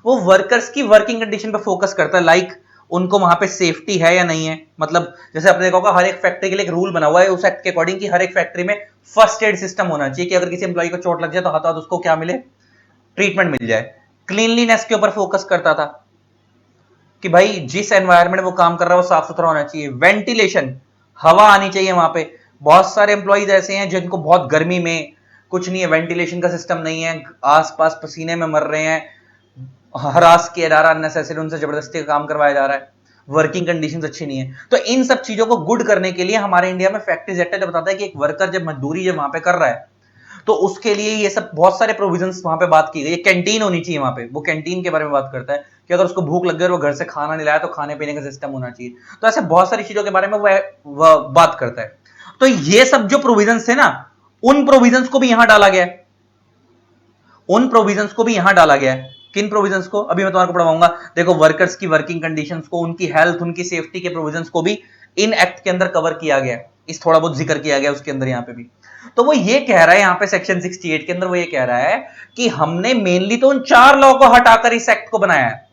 वो वर्कर्स की वर्किंग कंडीशन पे फोकस करता है, लाइक उनको वहां पे सेफ्टी है या नहीं है। मतलब जैसे आपने देखा होगा हर एक फैक्ट्री के लिए एक रूल बना हुआ है उस एक्ट के अकॉर्डिंग कि हर एक फैक्ट्री में फर्स्ट एड सिस्टम होना चाहिए कि अगर किसी एम्प्लॉय को चोट लग जाए तो हाथों हाथ उसको क्या मिले? ट्रीटमेंट मिल जाए। क्लीनलीनेस के ऊपर फोकस करता था कि भाई जिस एनवायरनमेंट में वो काम कर रहा है वो साफ सुथरा होना चाहिए। वेंटिलेशन, हवा आनी चाहिए वहां पे। बहुत सारे एम्प्लॉइज ऐसे हैं जिनको बहुत गर्मी में कुछ नहीं है, वेंटिलेशन का सिस्टम नहीं है, आसपास पसीने में मर रहे हैं, हरास किया जा रहा है अननेसेसरी, उनसे जबरदस्ती काम करवाया जा रहा है, वर्किंग कंडीशंस अच्छी नहीं है। तो इन सब चीजों को गुड करने के लिए हमारे इंडिया में फैक्ट्रीज एक्ट जो बताता है कि एक वर्कर जब मजदूरी जब वहां पे कर रहा है तो उसके लिए ये सब बहुत सारे प्रोविजंस वहां पे बात की गई है। कैंटीन होनी चाहिए वहां पे, वो कैंटीन के बारे में बात करता है कि अगर उसको भूख लग गई और वो घर से खाना नहीं लाया तो खाने पीने का सिस्टम होना चाहिए। तो ऐसे बहुत सारी चीजों के बारे में वह बात करता है। तो ये सब जो प्रोविजंस थे ना, उन प्रोविजंस को भी यहां डाला गया है, उन प्रोविजंस को भी यहां डाला गया है। किन प्रोविजंस को? अभी मैं तुम्हारे को पढ़ाऊंगा। देखो, वर्कर्स की वर्किंग कंडीशंस को, उनकी हेल्थ, उनकी सेफ्टी के प्रोविजंस को भी इन एक्ट के अंदर कवर किया गया है, इस थोड़ा बहुत जिक्र किया गया उसके अंदर यहां पे भी। तो वो ये कह रहा है यहां पे सेक्शन 68 के अंदर वो ये कह रहा है कि हमने मेनली तो उन 4 लॉ को हटाकर इस एक्ट को बनाया है,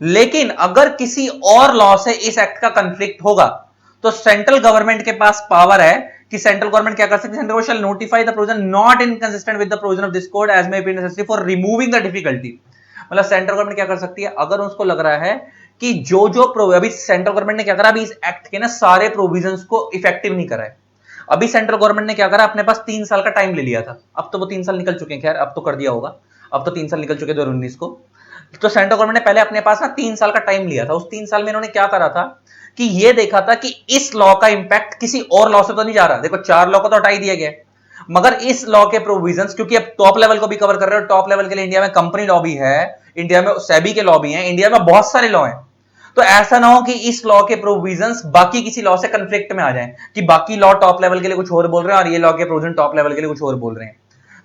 लेकिन अगर किसी और लॉ से इस एक्ट का कंफ्लिक्ट होगा तो सेंट्रल गवर्नमेंट के पास पावर है कि सेंट्रल गवर्नमेंट क्या कर सकती है? Central government shall notify the provision not inconsistent with the provision of this code as may be necessary for removing the difficulty. मतलब सेंट्रल गवर्नमेंट क्या कर सकती है अगर उसको लग रहा है कि जो जो अभी सेंट्रल गवर्नमेंट ने क्या करा, अभी इस एक्ट के ना सारे प्रोविजंस को इफेक्टिव नहीं करा है। अभी सेंट्रल गवर्नमेंट ने क्या करा, अपने पास 3 साल का टाइम ले लिया था, अब तो वो 3 साल निकल चुके हैं, खैर अब तो कर दिया होगा, अब तो 3 साल निकल चुके 2019 को। तो सेंट्रल गवर्नमेंट ने पहले अपने पास ना 3 साल का टाइम लिया था। उस 3 साल में इन्होंने क्या करा था कि ये देखा था कि इस लॉ का इंपैक्ट किसी और लॉ से तो नहीं जा रहा। देखो 4 लॉ को तो हटा ही दिया गया, मगर इस लॉ के प्रोविजंस, क्योंकि अब टॉप लेवल को भी कवर कर रहे हो, टॉप लेवल के लिए इंडिया में कंपनी लॉ भी है, इंडिया में सेबी के लॉ भी है, इंडिया में बहुत सारे लॉ हैं। तो ऐसा ना हो कि इस लॉ के प्रोविजंस बाकी किसी लॉ से कंफ्लिक्ट में आ जाएं कि बाकी लॉ टॉप लेवल के लिए कुछ और बोल रहे हैं और ये लॉ के प्रोविजन टॉप लेवल के लिए कुछ और बोल रहे हैं।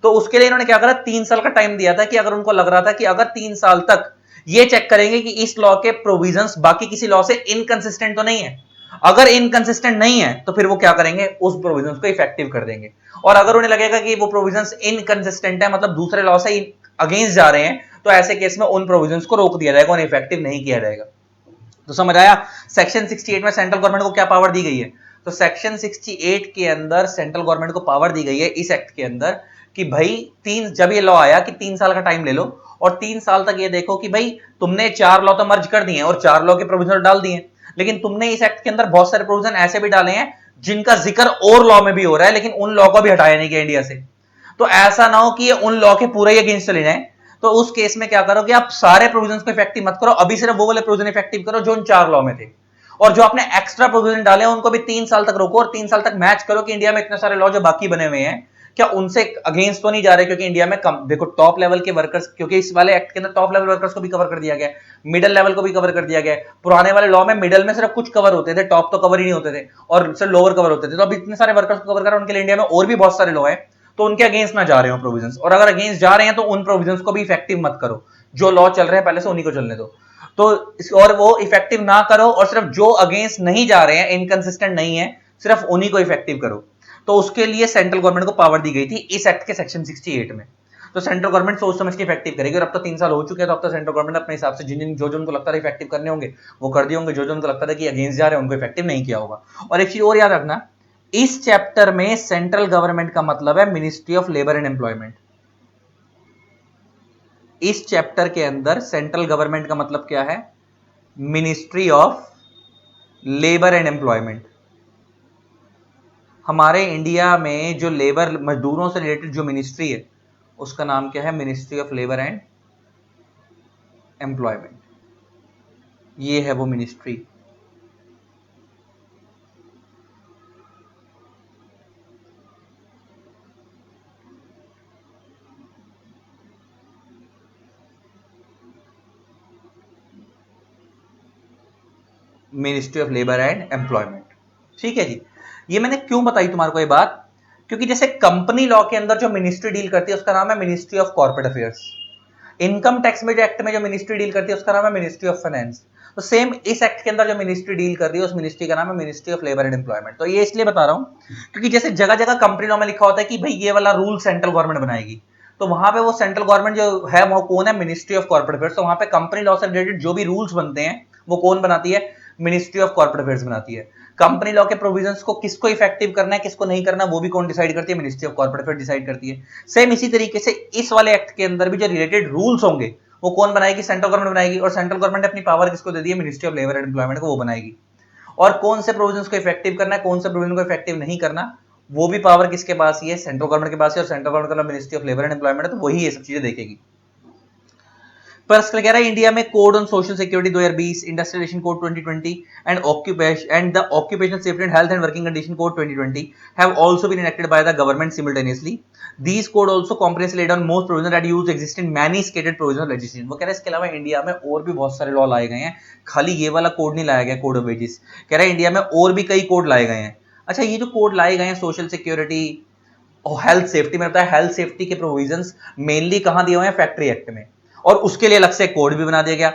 तो उसके लिए इन्होंने क्या करा, 3 साल का टाइम दिया था कि अगर उनको लग रहा था कि अगर 3 साल तक ये चेक करेंगे कि इस लॉ के प्रोविजंस बाकी किसी लॉ से इनकंसिस्टेंट तो नहीं है, अगर इनकंसिस्टेंट नहीं है तो फिर वो क्या करेंगे, उस प्रोविजंस को इफेक्टिव कर देंगे। और अगर उन्हें लगेगा कि वो प्रोविजंस इनकंसिस्टेंट है, मतलब दूसरे लॉ से अगेंस्ट जा रहे हैं, तो ऐसे केस में उन प्रोविजंस को रोक दिया जाएगा, उन्हें इफेक्टिव नहीं किया जाएगा। तो समझ आया सेक्शन 68 में सेंट्रल गवर्नमेंट को क्या पावर दी गई है। तो सेक्शन 68 के अंदर सेंट्रल गवर्नमेंट को पावर दी गई है इस एक्ट के अंदर कि भाई जब ये लॉ आया कि 3 साल का टाइम ले लो और 3 साल तक ये देखो कि भाई तुमने 4 लॉ तो मर्ज कर दिए और 4 लॉ के प्रोविजन डाल दिए, लेकिन तुमने इस एक्ट के अंदर बहुत सारे प्रोविजन ऐसे भी डाले हैं जिनका जिक्र और लॉ में भी हो रहा है, लेकिन उन लॉ को भी हटाया नहीं गया इंडिया से। तो ऐसा ना हो कि ये उन लॉ के पूरे ही अगेंस्ट चले जाए। तो उस केस में क्या करो कि आप सारे प्रोविजंस को इफेक्टिव मत करो, अभी सिर्फ वो वाले प्रोविजन इफेक्टिव करो जो उन 4 लॉ में थे, और जो आपने एक्स्ट्रा प्रोविजन डाले हैं उनको भी 3 साल तक रोको और 3 साल तक मैच करो कि इंडिया में इतने सारे लॉ जो बाकी बने हुए हैं क्या उनसे अगेंस्ट तो नहीं जा रहे, क्योंकि इंडिया में कम देखो टॉप लेवल के वर्कर्स, क्योंकि इस वाले एक्ट के अंदर टॉप लेवल वर्कर्स को भी कवर कर दिया गया, मिडिल लेवल को भी कवर कर दिया गया। पुराने वाले लॉ में मिडिल में सिर्फ कुछ कवर होते थे, टॉप तो कवर ही नहीं होते थे और सिर्फ लोअर कवर होते थे। तो अब इतने सारे वर्कर्स को कवर करा, उनके लिए इंडिया में और भी बहुत सारे लॉ है, तो उनके अगेंस्ट ना जा रहे हो प्रोविजंस, और अगर अगेंस्ट जा रहे हैं तो उन प्रोविजंस को भी इफेक्टिव मत करो, जो लॉ चल रहे हैं पहले से उन्हीं को चलने दो। तो और वो इफेक्टिव ना करो, और सिर्फ जो अगेंस्ट नहीं जा रहे हैं, इनकंसिस्टेंट नहीं है, सिर्फ उन्हीं को इफेक्टिव करो। तो उसके लिए सेंट्रल गवर्नमेंट को पावर दी गई थी इस एक्ट के सेक्शन 68 में। तो सेंट्रल गवर्नमेंट सोच समझ के इफेक्टिव करेगी, और अब तो 3 साल हो चुके हैं, तो अब तो सेंट्रल गवर्नमेंट अपने हिसाब से जिन जो उनको लगता था इफेक्टिव करने होंगे वो कर दिए होंगे, जो उनको लगता था कि अगेंस्ट जा रहे हैं उनको इफेक्टिव नहीं किया होगा। और एक चीज और याद रखना, इस चैप्टर में सेंट्रल गवर्नमेंट का मतलब है ministry of labour and employment. इस चैप्टर के अंदर सेंट्रल गवर्नमेंट का मतलब क्या है, ministry of labour and employment. हमारे इंडिया में जो लेबर मजदूरों से रिलेटेड जो मिनिस्ट्री है उसका नाम क्या है, ministry of labour and employment. ये है वो ministry. Ministry of labour and employment, ठीक है जी। ये मैंने क्यों बताई तुम्हारे को ये बात, क्योंकि जैसे कंपनी लॉ के अंदर जो मिनिस्ट्री डील करती है उसका नाम है ministry of corporate affairs. Income tax में जो एक्ट में जो मिनिस्ट्री डील करती है उसका नाम है मिनिस्ट्री ऑफ फाइनेंस। तो सेम इस एक्ट के अंदर जो मिनिस्ट्री डील कर रही है उस मिनिस्ट्री का नाम है ministry of labour and employment. तो ये इसलिए बता रहा हूं क्योंकि जैसे जगह जगह कंपनी लॉ में लिखा होता है कि भाई ये वाला रूल सेंट्रल गवर्नमेंट बनाएगी, तो वहां पे वो सेंट्रल गवर्नमेंट जो है वो कौन है, मिनिस्ट्री ऑफ कॉर्पोरेट अफेयर्स। तो वहां पे कंपनी लॉ से रिलेटेड जो भी रूल्स बनते हैं वो कौन बनाती है, मिनिस्ट्री ऑफ कॉर्पोरेट अफेयर्स बनाती है। कंपनी लॉ के प्रोविजंस को किसको इफेक्टिव करना है किसको नहीं करना वो भी कौन डिसाइड करती है, ministry of corporate affairs decide करती है। सेम इसी तरीके से इस वाले एक्ट के अंदर भी जो रिलेटेड रूल्स होंगे वो कौन बनाएगी, सेंट्रल गवर्नमेंट बनाएगी। और सेंट्रल गवर्नमेंट ने अपनी पावर किसको दे दी है, ministry of labour and employment को वो बनाएगी। और कौन से प्रोविजंस को इफेक्टिव करना है कौन से प्रोविजन को इफेक्टिव नहीं करना वो भी पावर किसके पास ही है, सेंट्रल गवर्नमेंट के पास है। और सेंट्रल गवर्नमेंट का ministry of labour and employment है, तो वही ये सब चीजें देखेगी। पर कह रहा है इंडिया में code on social security 2020, industrial relation code 2020 and occupation and the occupational safety and health and working condition code 2020 have also been enacted by the government simultaneously. These code also comprehensively laid down most provisions that use existing many stated provisions of legislation। वो कह रहा है इसके अलावा India में और भी बहुत सारे लॉ लाए गए हैं, खाली ये वाला कोड नहीं लाया गया, कोड ऑफ वेजेस। कह रहा है इंडिया में और भी कई कोड लाए गए हैं। अच्छा, ये जो कोड लाए गए हैं सोशल सिक्योरिटी और हेल्थ सेफ्टी में, होता है हेल्थ सेफ्टी के प्रोविजंस मेनली कहां दिए हुए हैं, फैक्ट्री एक्ट में, और उसके लिए अलग से कोड भी बना दिया गया,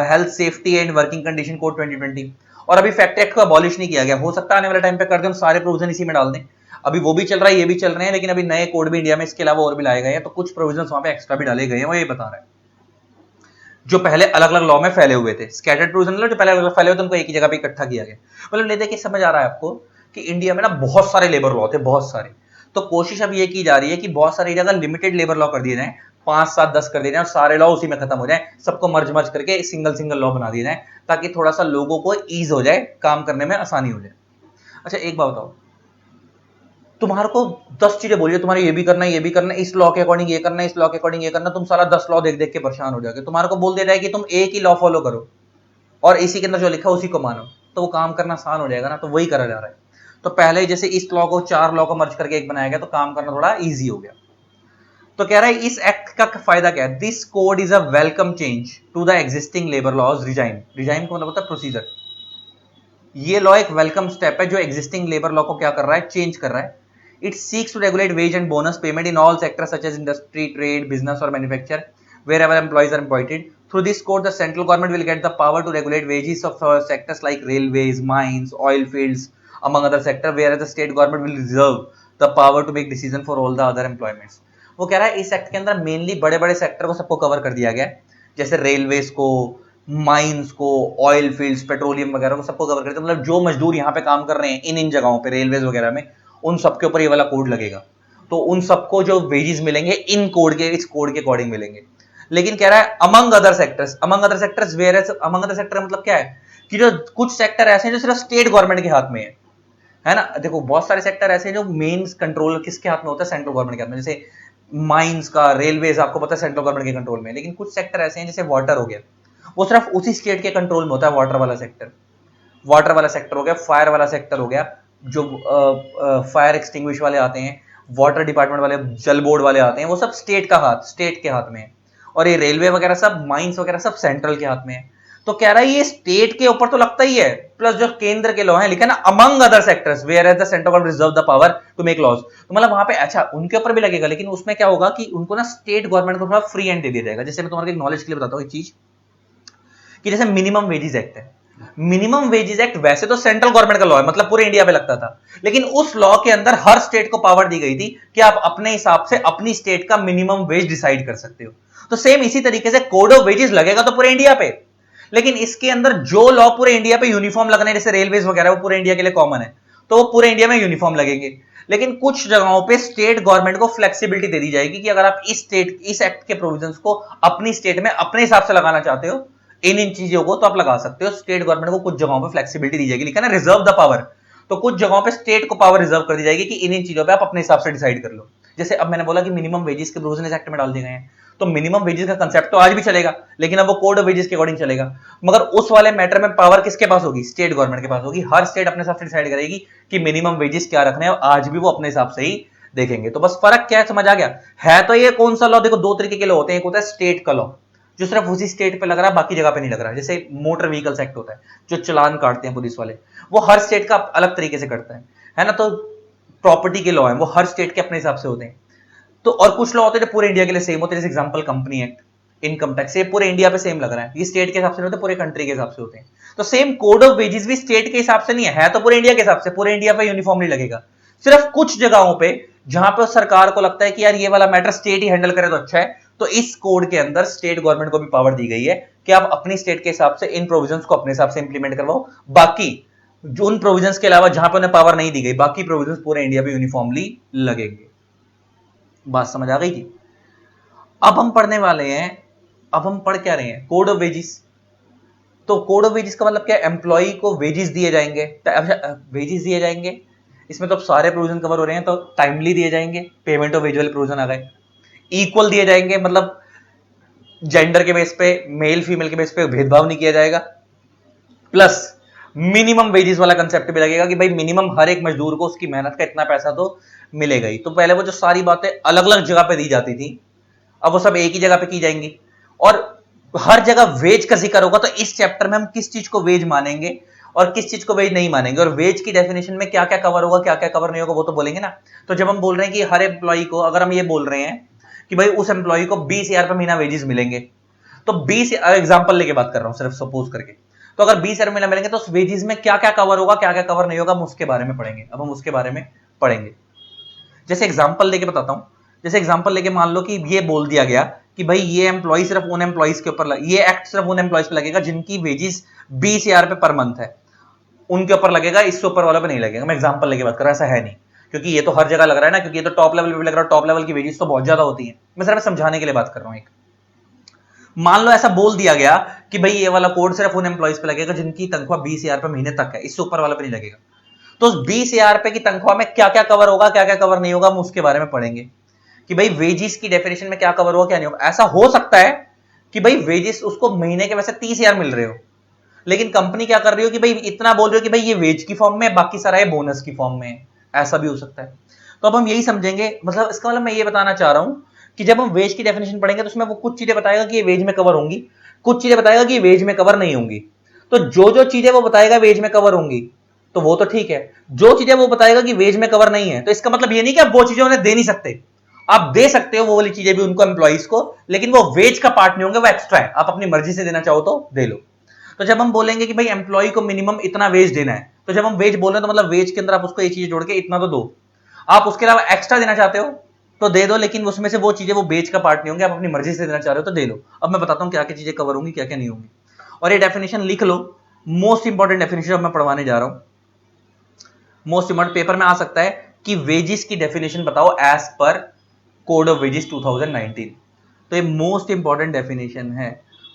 health safety and working condition code 2020। और अभी फैक्ट्री एक्ट को अबॉलिश नहीं किया गया, हो सकता है आने वाले टाइम पे कर दें, सारे प्रोविजन इसी में डाल दें। अभी वो भी चल रहा है ये भी चल रहे हैं, लेकिन अभी नए कोड भी इंडिया में इसके अलावा और भी लाए गए हैं, तो कुछ प्रोविजंस वहां पे एक्स्ट्रा भी डाले गए हैं, वो ये बता रहा है। जो पहले अलग अलग लॉ में फैले हुए थे, स्कैटर्ड प्रोविजन जो पहले अलग अलग फैले हुए थे उनको एक ही जगह पे इकट्ठा किया गया। मतलब ले देखिए समझ आ रहा है आपको कि इंडिया में ना बहुत सारे लेबर लॉ थे, बहुत सारे। तो कोशिश अब ये की जा रही है कि बहुत सारी जगह लिमिटेड लेबर लॉ कर दिए जाए, 5, 7, 10 कर दिए जाए और सारे लॉ उसी में खत्म हो जाए, सबको मर्ज मर्ज करके सिंगल सिंगल लॉ बना दिए जाए, ताकि थोड़ा सा लोगों को ईज हो जाए, काम करने में आसानी हो जाए। अच्छा एक बात बताओ, तुम्हारे को 10 चीजें बोलिए, तुम्हारे ये भी करना है ये भी करना है, इस लॉ के अकॉर्डिंग ये करना है, इस लॉ के अकॉर्डिंग ये करना, तुम सारा 10 लॉ देख देख के परेशान हो जाओगे। तुम्हारे को बोल दिया जाए कि तुम एक ही लॉ फॉलो करो और इसी के अंदर जो लिखा उसी को मानो, तो वो काम करना आसान हो जाएगा ना, तो वही करा जा रहा है। तो पहले जैसे इस लॉ को 4 लॉ को मर्ज करके एक बनाया गया, तो काम करना थोड़ा ईजी हो गया। तो कह रहा है इस एक्ट का फायदा क्या है, this code is a welcome change to the existing labour laws regime. Regime का मतलब होता है प्रोसीजर। ये लॉ एक वेलकम स्टेप है जो एग्जिस्टिंग लेबर लॉ को क्या कर रहा है, चेंज कर रहा है। It seeks to regulate wage and bonus payment in all sectors such as industry, trade, business और manufacture wherever employees are employed Through this code, the central government will get the power to regulate wages of sectors like railways, mines, oil fields, among other sectors, whereas the state government will reserve the power to make decision for all the other employments. वो कह रहा है इस act के अंदर mainly बड़े बड़े sector को सबको कवर कर दिया गया है, जैसे रेलवेज को, माइंस को, ऑयल फील्ड्स, पेट्रोलियम वगैरह को सबको कवर कर दिया। मतलब जो मजदूर यहाँ पे काम कर रहे हैं इन जगहों पे, रेलवेज वगैरह में, उन सबके ऊपर ये वाला कोड लगेगा। तो उन सबको जो वेजेस मिलेंगे इन कोड के, इस कोड के अकॉर्डिंग मिलेंगे। लेकिन कह रहा है among other sectors where among other sector मतलब क्या है कि जो कुछ सेक्टर ऐसे हैं जो सिर्फ स्टेट गवर्नमेंट के हाथ में है ना। देखो बहुत सारे सेक्टर ऐसे हैं जो मेन कंट्रोल किसके हाथ में होता है, सेंट्रल गवर्नमेंट के हाथ में। जैसे माइंस का, रेलवेज आपको पता है सेंट्रल गवर्नमेंट के कंट्रोल में। लेकिन कुछ सेक्टर ऐसे हैं जैसे वाटर हो गया, वो सिर्फ उसी स्टेट के कंट्रोल में होता है। वाटर वाला सेक्टर हो गया, फायर वाला सेक्टर हो गया, जो फायर एक्सटिंग्विश वाले आते हैं, वाटर डिपार्टमेंट वाले, जल बोर्ड वाले आते हैं, वो सब स्टेट के हाथ में है। और ये रेलवे वगैरह सब, माइंस वगैरह सब सेंट्रल के हाथ में है। तो कह रहा है ये स्टेट के ऊपर तो लगता ही है, प्लस जो केंद्र के लॉ है लिखा है ना, among other sectors whereas the central government reserve the power to make laws. तो मतलब वहां पे अच्छा उनके ऊपर भी लगेगा, लेकिन उसमें क्या होगा कि उनको ना स्टेट गवर्नमेंट को थोड़ा फ्री हैंड दे दिया जाएगा। जैसे मैं तुम्हारे नॉलेज के लिए बताता हूँ एक चीज कि जैसे मिनिमम वेजेस एक्ट है, मिनिमम वेजेस एक्ट वैसे तो सेंट्रल गवर्नमेंट का लॉ है, मतलब पूरे इंडिया पे लगता था, लेकिन उस लॉ के अंदर हर स्टेट को पावर दी गई थी कि आप अपने हिसाब से अपनी स्टेट का मिनिमम वेज डिसाइड कर सकते हो। तो सेम इसी तरीके से कोड ऑफ वेजेस लगेगा तो पूरे इंडिया पे, लेकिन इसके अंदर जो लॉ पूरे इंडिया पे यूनिफॉर्म लगने, जैसे रेलवेज वगैरह वो पूरे इंडिया के लिए कॉमन है, तो वो पूरे इंडिया में यूनिफॉर्म लगेंगे। लेकिन कुछ जगहों पे स्टेट गवर्नमेंट को फ्लेक्सिबिलिटी दे दी जाएगी कि अगर आप इस एक्ट के प्रोविजंस को अपनी स्टेट में अपने हिसाब से लगाना चाहते हो, इन चीजों को, तो आप लगा सकते हो। स्टेट गवर्नमेंट को कुछ जगहों पे फ्लेक्सिबिलिटी दी जाएगी, लिखा ना रिजर्व द पावर। तो कुछ जगहों पे स्टेट को पावर रिजर्व कर दी जाएगी कि इन चीजों पे आप अपने हिसाब से डिसाइड कर लो। जैसे अब मैंने बोला कि मिनिमम वेजेस के प्रोविजन इस एक्ट में डाल दिए गए हैं, तो मिनिमम वेजेस का कंसेप्ट तो आज भी चलेगा, लेकिन अब वो कोड ऑफ वेजेस के अकॉर्डिंग चलेगा। मगर उस वाले मैटर में पावर किसके पास होगी, स्टेट गवर्नमेंट के पास होगी। हर स्टेट अपने हिसाब से डिसाइड करेगी कि मिनिमम वेजेस क्या रखने हैं, आज भी वो अपने हिसाब से ही देखेंगे। तो बस फर्क क्या है, समझ आ गया है। तो ये कौन सा लॉ, देखो दो तरीके के लॉ होते हैं, एक होता है स्टेट का लॉ जो सिर्फ उसी स्टेट पे लग रहा है, बाकी जगह पे नहीं लग रहा है। जैसे मोटर व्हीकल्स एक्ट होता है, जो चलान काटते हैं पुलिस वाले, वो हर स्टेट का अलग तरीके से करता है ना। तो प्रॉपर्टी के लॉ है वो हर स्टेट के अपने हिसाब से होते हैं। तो और कुछ लॉ होते हैं जो पूरे इंडिया के लिए सेम होते हैं, जैसे example company act, income tax, ये पूरे इंडिया पे सेम लग रहा है, ये स्टेट के हिसाब से नहीं होते, पूरे कंट्री के हिसाब से होते हैं। तो सेम कोड ऑफ वेजेस भी स्टेट के हिसाब से नहीं है तो पूरे इंडिया के हिसाब से, पूरे इंडिया पे यूनिफॉर्मली लगेगा। सिर्फ कुछ जगहों पे जहां पे सरकार को लगता है कि यार ये वाला मैटर स्टेट ही हैंडल करे तो अच्छा है, तो इस कोड के अंदर स्टेट गवर्नमेंट को भी पावर दी गई है कि आप अपनी स्टेट के हिसाब से इन प्रोविजंस को अपने हिसाब से इंप्लीमेंट करवाओ। बाकी जो उन प्रोविजंस के अलावा जहां पे उन्हें पावर नहीं दी गई, बाकी प्रोविजंस पूरे इंडिया पे यूनिफॉर्मली लगेंगे। बात समझ आ गई थी। अब हम पढ़ने वाले हैं, अब हम पढ़ क्या रहे हैं, कोड ऑफ वेजेस। तो कोड ऑफ वेजेस का मतलब क्या है, एम्प्लॉय को वेजेस दिए जाएंगे, वेजेस दिए जाएंगे, इसमें तो सारे प्रोविजन कवर हो रहे हैं। तो टाइमली दिए जाएंगे, पेमेंट ऑफ वेज वाले प्रोविजन आ गए। इक्वल दिए जाएंगे, मतलब जेंडर के बेस पे, मेल फीमेल के बेस पे भेदभाव नहीं किया जाएगा। प्लस मिनिमम वेजेस वाला कंसेप्ट भी लगेगा कि भाई मिनिमम हर एक मजदूर को उसकी मेहनत का इतना पैसा तो मिलेगा ही। तो पहले वो जो सारी बातें अलग अलग जगह पे दी जाती थी, अब वो सब एक ही जगह पे की जाएंगी। और हर जगह वेज का जिक्र होगा, तो इस चैप्टर में हम किस चीज को वेज मानेंगे और किस चीज को वेज नहीं मानेंगे, और वेज की डेफिनेशन में क्या क्या कवर होगा, क्या क्या कवर नहीं होगा, वो तो बोलेंगे ना। तो जब हम बोल रहे हैं कि हर एम्प्लॉय को, अगर हम ये बोल रहे हैं कि भाई उस एम्प्लॉय को 20,000 रुपए महीना वेजेस मिलेंगे, तो 20 एग्जाम्पल लेके बात कर रहा हूं सिर्फ सपोज करके, तो अगर 20,000 महीना मिलेंगे तो उस वेजेस में क्या क्या कवर होगा, क्या क्या कवर नहीं होगा, हम उसके बारे में पढ़ेंगे। अब हम उसके बारे में पढ़ेंगे। जैसे एग्जाम्पल लेके बताता हूं, जैसे एग्जाम्पल लेके मान लो कि ये बोल दिया गया कि भाई ये एम्प्लॉय सिर्फ उन एम्प्लॉइज के ऊपर, ये एक्ट सिर्फ उन एम्प्लॉइज पे लगेगा जिनकी वेजेस 20,000 रुपए पर मंथ है, उनके ऊपर लगेगा, इससे ऊपर वालों पे नहीं लगेगा। मैं एग्जांपल लेके बात कर रहा हूं, ऐसा है नहीं, क्योंकि ये तो हर जगह लग रहा है ना, क्योंकि ये तो टॉप लेवल पे भी लग रहा है, टॉप लेवल की वेजेस तो बहुत ज्यादा होती है। मैं सिर्फ समझाने के लिए बात कर रहा हूं। एक मान लो ऐसा बोल दिया गया कि भाई ये वाला कोड सिर्फ उन एम्प्लॉइज पे लगेगा जिनकी तनख्वाह 20,000 रुपए महीने तक है, इससे ऊपर वालों पे नहीं लगेगा। तो उस 20,000 रुपए की तनख्वाह में क्या क्या कवर होगा, क्या क्या कवर नहीं होगा, हम उसके बारे में पढ़ेंगे कि भाई वेजेस की डेफिनेशन में क्या कवर होगा, क्या नहीं होगा। ऐसा हो सकता है कि भाई वेजेस उसको महीने के वैसे 30,000 मिल रहे हो, लेकिन कंपनी क्या कर रही हो कि भाई इतना बोल रही हो कि भाई ये वेज की फॉर्म में, बाकी सारा ये बोनस की फॉर्म में, ऐसा भी हो सकता है। तो अब हम यही समझेंगे, मतलब इसका मतलब मैं ये बताना चाह रहा हूं कि जब हम वेज की डेफिनेशन पढ़ेंगे तो उसमें वो कुछ चीजें बताएगा कि ये वेज में कवर होंगी, कुछ चीजें बताएगा कि वेज में कवर नहीं होंगी। तो जो जो चीजें वो बताएगा वेज में कवर होंगी तो वो तो ठीक है, जो चीजें वो बताएगा कि वेज में कवर नहीं है, तो इसका मतलब ये नहीं कि आप वो चीजें उन्हें दे नहीं सकते, आप दे सकते हो वो वाली चीजें भी उनको, एम्प्लॉइज को, लेकिन वो वेज का पार्ट नहीं होंगे, वो एक्स्ट्रा है, आप अपनी मर्जी से देना चाहो तो दे लो। तो जब हम बोलेंगे कि भाई एम्प्लॉय को मिनिमम इतना वेज देना है, तो जब हम वेज बोल रहे हैं तो मतलब वेज के अंदर आप उसको ये चीजें जोड़ के इतना तो दो। आप उसके अलावा एक्स्ट्रा देना चाहते हो तो दे दो, लेकिन उसमें से वो चीजें वो वेज का पार्ट नहीं होंगे, आप अपनी मर्जी से देना चाह रहे हो तो दे लो। अब मैं बताता हूं क्या क्या चीजें कवर होंगी, क्या क्या नहीं होंगी, और ये डेफिनेशन लिख लो। मोस्ट इंपॉर्टेंट डेफिनेशन अब मैं पढ़वाने जा रहा हूं, मोस्ट इंपॉर्टेंट, पेपर में आ सकता है कि वेजेस की डेफिनेशन बताओ as per code of wages 2019। तो ये मोस्ट इंपॉर्टेंट डेफिनेशन है,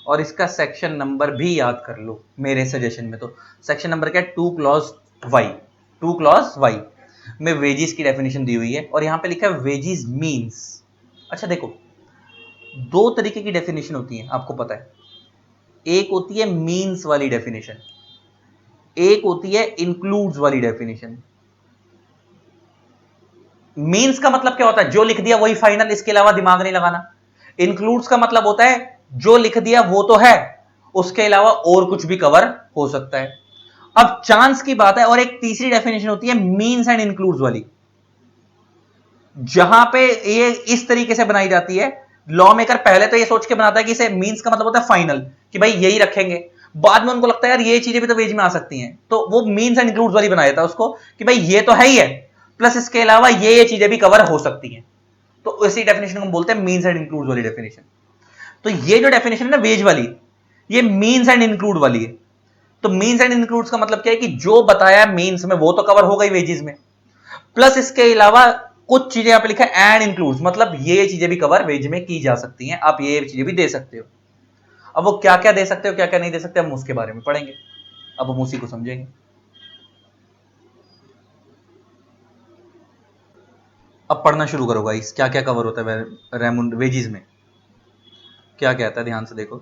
और इसका सेक्शन नंबर भी याद कर लो मेरे सजेशन में। तो सेक्शन नंबर क्या है, 2 क्लॉज वाई, 2 क्लॉज वाई में वेजेस की डेफिनेशन दी हुई है, और यहां पे लिखा है वेजेस मींस। अच्छा देखो, दो तरीके की डेफिनेशन होती है, आपको पता है। एक होती है मींस वाली डेफिनेशन, एक होती है इंक्लूड्स वाली डेफिनेशन। मींस का मतलब क्या होता है, जो लिख दिया वही फाइनल, इसके अलावा दिमाग नहीं लगाना। इंक्लूड्स का मतलब होता है जो लिख दिया वो तो है, उसके अलावा और कुछ भी कवर हो सकता है। अब चांस की बात है, और एक तीसरी डेफिनेशन होती है मींस एंड इंक्लूड्स वाली, जहां पे ये इस तरीके से बनाई जाती है। लॉ मेकर पहले तो ये सोच के बनाता है कि इसे मींस का मतलब होता है फाइनल, कि भाई यही रखेंगे। बाद में उनको लगता है यार ये चीजें भी तो वेज में आ सकती हैं, तो वो मींस एंड इंक्लूड्स वाली बना देता है उसको, कि भाई ये तो है ही है, प्लस इसके अलावा ये चीजें भी कवर हो सकती हैं। तो इसी डेफिनेशन को हम बोलते हैं मींस एंड इंक्लूड्स वाली डेफिनेशन। तो ये जो डेफिनेशन है ना वेज वाली, ये मींस एंड इंक्लूड वाली है। तो मींस एंड इंक्लूड्स का मतलब क्या है कि जो बताया मींस में वो तो कवर हो गई वेजेस में, प्लस इसके अलावा कुछ चीजें यहां पे लिखा है एंड इंक्लूड्स, मतलब ये चीजें भी कवर वेज में की जा सकती हैं, आप ये चीजें भी दे सकते हो। अब वो क्या क्या दे सकते हो, क्या क्या नहीं दे सकते, हम उसके बारे में पढ़ेंगे, अब हम उसी को समझेंगे। अब पढ़ना शुरू करो गाइस, क्या क्या कवर होता है रेमुन वेजेस में, क्या कहता है, ध्यान से देखो।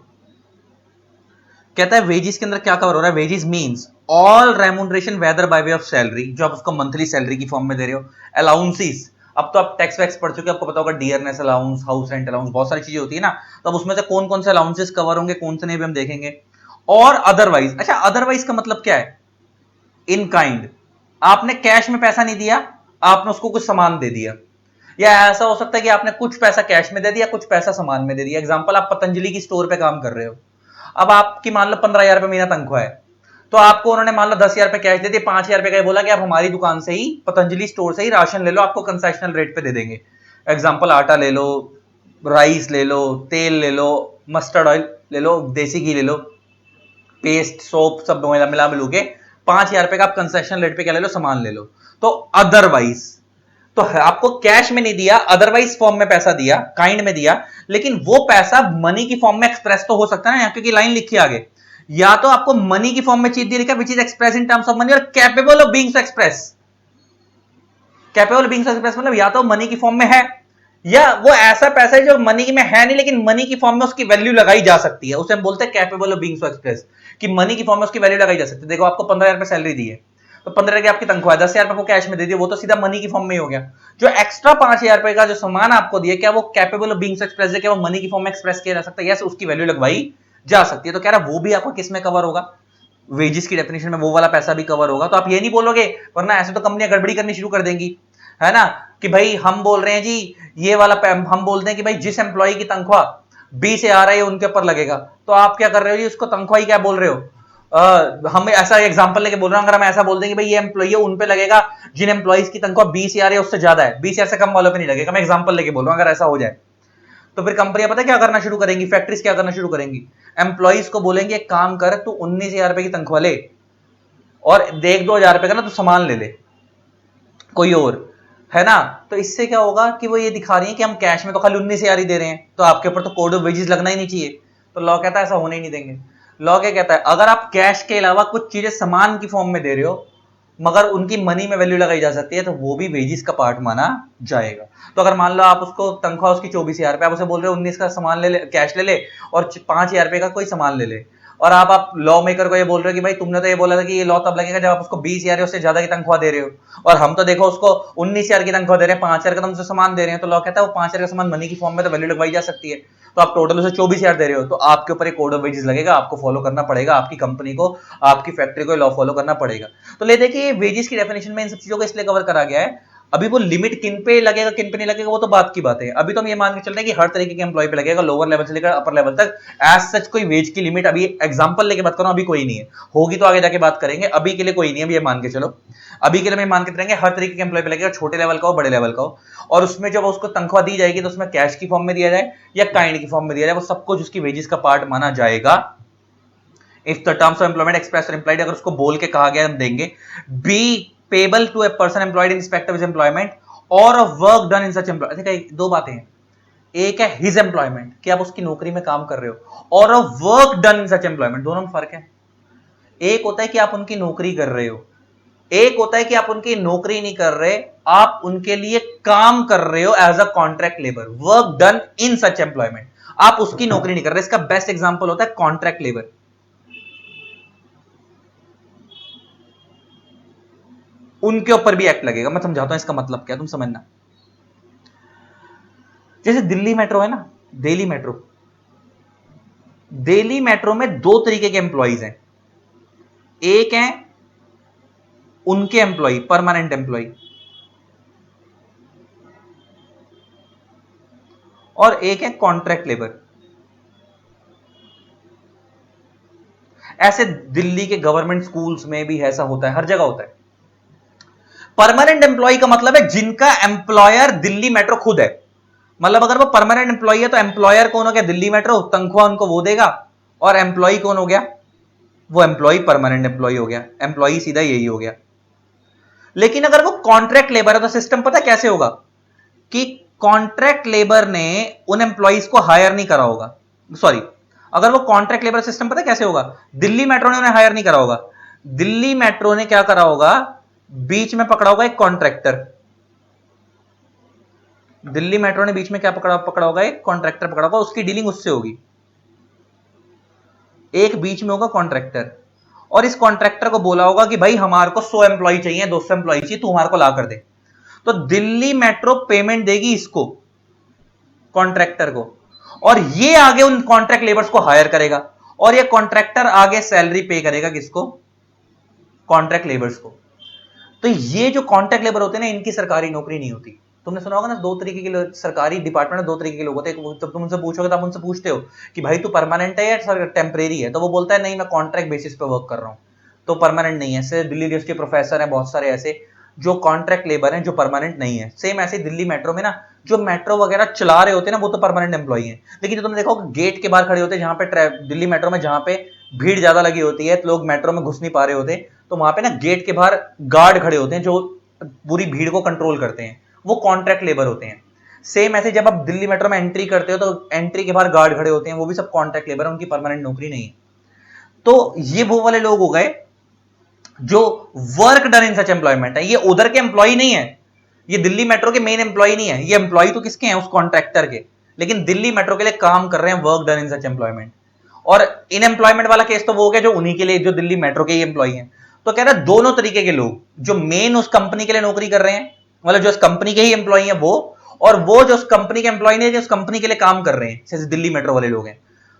कहता है वेजेस के अंदर क्या कवर हो रहा है, wages means all remuneration whether by way of salary, जो आप उसको मंथली सैलरी की फॉर्म में दे रहे हो। अलाउंसेस, अब तो आप टैक्स वैक्स पढ़ चुके हो, आपको पता होगा dearness allowance, house rent allowance, बहुत सारी चीजें होती है ना, तो अब उसमें से कौन कौन से अलाउंसेस कवर होंगे, कौन से नहीं भी हम देखेंगे। और अदरवाइज, अच्छा अदरवाइज का मतलब क्या है, इन काइंड, आपने कैश में पैसा नहीं दिया, आपने उसको कुछ सामान दे दिया, या ऐसा हो सकता है कि आपने कुछ पैसा कैश में दे दिया, कुछ पैसा सामान में दे दिया। एग्जांपल, आप पतंजलि की स्टोर पे काम कर रहे हो, अब आपकी मान लो 15,000 रुपए महीना तनख्वाह है, तो आपको उन्होंने मान लो 10,000 रुपए कैश दे दिए, 5,000 रुपए का बोला कि आप हमारी दुकान से ही, पतंजलि स्टोर से ही राशन ले लो, आपको कंसेशनल रेट पे दे देंगे। एग्जाम्पल, आटा ले लो, राइस ले लो, तेल ले लो, मस्टर्ड ऑयल ले लो, देसी घी ले लो, पेस्ट सोप सब मिला मिलू के 5,000 रुपए का आप कंसेशन रेट पे क्या ले लो, सामान ले लो। तो अदरवाइज, तो आपको कैश में नहीं दिया, अदरवाइज फॉर्म में पैसा दिया, काइंड में दिया, लेकिन वो पैसा मनी की फॉर्म में एक्सप्रेस तो हो सकता है ना, यहाँ क्योंकि लाइन लिखी आगे, या तो आपको मनी की फॉर्म में चीज दी लिखा which is express in terms of money और capable of being express. Capable being express मतलब या तो मनी की फॉर्म में है, या वो ऐसा पैसा है जो मनी में है नहीं, लेकिन मनी की फॉर्म में उसकी वैल्यू लगाई जा सकती है, उसे हम बोलते हैं capable of being so express, कि मनी की फॉर्म में उसकी वैल्यू लगाई जा सकती है। देखो आपको 15,000 रुपए सैलरी दी है, तो 15 की आपकी तनख्वाह, 10,000 रुपए को कैश में दे दिया, वो तो सीधा मनी की फॉर्म में ही हो गया। जो एक्स्ट्रा 5,000 रुपए का जो सामान आपको दिया, क्या वो कैपेबल ऑफ बीइंग एक्सप्रेस है, क्या वो मनी की फॉर्म में एक्सप्रेस किया जा सकता है, यस, उसकी वैल्यू लगवाई जा सकती है। तो कह रहा वो भी आपका किस में कवर होगा, वेजेस की डेफिनेशन में वो वाला पैसा भी कवर होगा। तो आप ये नहीं बोलोगे, वरना ऐसे तो कंपनियां गड़बड़ी करनी शुरू कर देंगी, है ना, कि भाई हम बोल रहे हैं जी ये वाला, हम बोलते हैं कि भाई जिस एम्प्लॉय की तनख्वाह 20 से आ रही है उनके ऊपर लगेगा, तो आप क्या कर रहे हो जी, उसको तनख्वाह ही क्या बोल रहे हो। हम ऐसा एग्जांपल लेके बोल रहे हैं, अगर हम ऐसा बोल देंगे भाई ये एम्प्लॉय है उन पे लगेगा जिन एम्प्लॉइज की तनख्वाह 20,000 है उससे ज्यादा है, 20,000 से कम वालों पे नहीं लगेगा, मैं एग्जांपल लेके बोल रहा हूं, अगर ऐसा हो जाए तो फिर कंपनियां पता क्या करना शुरू करेंगी, फैक्ट्रीज क्या करना शुरू करेंगी, एम्प्लॉइज को बोलेंगे एक काम कर, तू 19,000 रुपए की तनख्वाह ले और देख 2,000 रुपए का ना तू सामान ले ले कोई और, है ना। तो इससे क्या होगा कि वो ये दिखा रही है कि हम कैश में तो खाली 19,000 ही दे रहे हैं, तो आपके ऊपर तो कोड ऑफ वेजेस लगना ही नहीं चाहिए। तो लॉ कहता है ऐसा होने ही नहीं देंगे। लॉ क्या कहता है, अगर आप कैश के अलावा कुछ चीजें सामान की फॉर्म में दे रहे हो मगर उनकी मनी में वैल्यू लगाई जा सकती है, तो वो भी वेजेस का पार्ट माना जाएगा। तो अगर मान लो आप उसको तनख्वाह उसकी 24,000 रुपए, आप उसे बोल रहे हो 19 का सामान ले ले, कैश ले ले, और 5,000 रुपए का कोई सामान ले ले, और आप लॉ मेकर को ये बोल रहे हो कि भाई तुमने तो ये बोला था कि ये लॉ तब लगेगा जब आप उसको 20,000 उससे ज्यादा की तनख्वाह दे रहे हो, और हम तो देखो उसको 19,000 की तनख्वाह दे रहे हैं, 5,000 का तुम उसे सामान दे रहे हैं, तो लॉ कहता है वो 5,000 का सामान मनी की फॉर्म में तो वैल्यू लगवाई जा सकती है, तो आप टोटल उसे 24,000 दे रहे हो, तो आपके ऊपर एक कोड ऑफ वेजेस लगेगा, आपको फॉलो करना पड़ेगा, आपकी कंपनी को, आपकी फैक्ट्री को लॉ फॉलो करना पड़ेगा। तो ले देखिए वेजेस की डेफिनेशन में इन सब चीजों को इसलिए कवर करा गया है, अभी वो लिमिट किन पे लगेगा किन पे नहीं लगेगा वो तो बात की बात है। अभी तो हम ये मान के चल रहे हैं कि हर तरीके के एम्प्लॉय पे लगेगा, लोअर लेवल से लेकर अपर लेवल तक। एज सच कोई वेज की लिमिट अभी एग्जांपल लेके बात करूं अभी कोई नहीं है, होगी तो आगे जाके बात करेंगे, अभी के लिए कोई नहीं है। अभी ये मान के चलो, अभी के लिए मैं मान के चलेंगे हर तरीके के एम्प्लॉय पे लगेगा, छोटे लेवल का हो बड़े लेवल का हो। और उसमें जब उसको तनख्वाह दी जाएगी तो उसमें कैश की फॉर्म में दिया जाए या काइंड की फॉर्म में दिया जाए, वो सब कुछ उसकी वेजेस का पार्ट माना जाएगा। If the terms of employment express और इंप्लाइड, अगर उसको बोल के कहा गया हम देंगे, be payable to a person employed in respect of his employment और of work done in such employ. देखिए दो बातें हैं, एक है हिज एम्प्लॉयमेंट कि आप उसकी नौकरी में काम कर रहे हो, और of work done in such employment, दोनों में फर्क है। एक होता है कि आप उनकी नौकरी कर रहे हो, एक होता है कि आप उनकी नौकरी नहीं कर रहे, आप उनके लिए काम कर रहे हो as a contract labour, work done in such employment. आप उसकी नौकरी नहीं कर रहे। इसका बेस्ट एग्जांपल होता है कॉन्ट्रैक्ट लेबर। उनके ऊपर भी एक्ट लगेगा। मैं समझाता हूं इसका मतलब क्या, तुम समझना। जैसे दिल्ली मेट्रो है ना, दिल्ली मेट्रो, दिल्ली मेट्रो में दो तरीके के एम्प्लॉइज हैं। एक है उनके एम्प्लॉय, परमानेंट एम्प्लॉय, और एक है कॉन्ट्रैक्ट लेबर। ऐसे दिल्ली के गवर्नमेंट स्कूल्स में भी ऐसा होता है, हर जगह होता है। परमानेंट एम्प्लॉय का मतलब है जिनका एम्प्लॉयर दिल्ली मेट्रो खुद है। मतलब अगर वो परमानेंट एम्प्लॉय है तो एम्प्लॉयर कौन हो गया? दिल्ली मेट्रो, तनख्वाह उनको वो देगा। और एम्प्लॉय कौन हो गया? वो एम्प्लॉय परमानेंट एम्प्लॉय हो गया, एम्प्लॉय सीधा यही हो गया। लेकिन अगर वो कॉन्ट्रैक्ट लेबर है तो सिस्टम पता कैसे होगा कि कॉन्ट्रैक्ट लेबर ने उन एम्प्लॉइज को हायर नहीं करा होगा। सॉरी, अगर वो कॉन्ट्रैक्ट लेबर सिस्टम पता कैसे होगा? दिल्ली मेट्रो ने उन्हें हायर नहीं करा होगा। दिल्ली मेट्रो ने क्या करा होगा? बीच में पकड़ा होगा एक कॉन्ट्रैक्टर। दिल्ली मेट्रो ने बीच में क्या पकड़ा होगा? एक कॉन्ट्रैक्टर पकड़ा होगा, उसकी डीलिंग उससे होगी। एक बीच में होगा कॉन्ट्रैक्टर, और इस कॉन्ट्रैक्टर को बोला होगा कि भाई हमारे को 100 एम्प्लॉय चाहिए, 200 एम्प्लॉय चाहिए, तू हमारे को ला कर दे। तो दिल्ली मेट्रो पेमेंट देगी इसको, कॉन्ट्रैक्टर को, और ये आगे उन कॉन्ट्रैक्ट लेबर्स को हायर करेगा, और ये कॉन्ट्रैक्टर आगे सैलरी पे करेगा किसको? कॉन्ट्रैक्ट लेबर्स को। तो ये जो कॉन्ट्रैक्ट लेबर होते हैं ना, इनकी सरकारी नौकरी नहीं होती। तुमने सुना होगा ना, दो तरीके के सरकारी डिपार्टमेंट में दो तरीके के लोग होते हैं। जब तुम उनसे पूछोगे तो आप उनसे पूछते हो कि भाई तू परमानेंट है या टेम्परेरी है, तो वो बोलता है नहीं मैं कॉन्ट्रैक्ट बेसिस पे वर्क कर रहा हूं, तो परमानेंट नहीं है। ऐसे दिल्ली यूनिवर्सिटी प्रोफेसर हैं बहुत सारे ऐसे जो कॉन्ट्रैक्ट लेबर हैं, जो परमानेंट नहीं है। सेम ऐसे दिल्ली मेट्रो में ना, जो मेट्रो वगैरह चला रहे होते हैं ना, वो तो परमानेंट एम्प्लॉई हैं। लेकिन जो तुमने देखो गेट के बाहर खड़े होते हैं, जहां पे दिल्ली मेट्रो में जहां पे भीड़ ज्यादा लगी होती है, तो लोग मेट्रो में घुस नहीं पा रहे होते, तो वहां पे ना गेट के बाहर गार्ड खड़े होते हैं जो पूरी भीड़ को कंट्रोल करते हैं, वो कॉन्ट्रैक्ट लेबर होते हैं। सेम ऐसे जब आप दिल्ली मेट्रो में एंट्री करते हो तो एंट्री के बाहर गार्ड खड़े होते हैं, वो भी सब कॉन्ट्रैक्ट लेबर है, उनकी परमानेंट नौकरी नहीं है। तो ये वो वाले लोग हो गए जो work done in such employment है। ये उधर के एम्प्लॉय नहीं है, ये दिल्ली मेट्रो के मेन एम्प्लॉय नहीं है, ये एम्प्लॉय तो किसके हैं? उस कॉन्ट्रैक्टर के, लेकिन दिल्ली मेट्रो के लिए काम कर रहे हैं, work done in such employment. और इन एम्प्लॉयमेंट वाला केस तो वो हो गया जो उन्हीं के लिए, जो दिल्ली मेट्रो के ही एम्प्लॉय हैं। तो कह रहा है दोनों तरीके के लोग, जो मेन उस कंपनी के लिए नौकरी कर रहे हैं, मतलब जो उस कंपनी के ही एम्प्लॉय हैं वो, और वो जो उस कंपनी के एम्प्लॉय नहीं, जो उस कंपनी के लिए काम कर रहे हैं, जैसे दिल्ली मेट्रो वाले लोग हैं,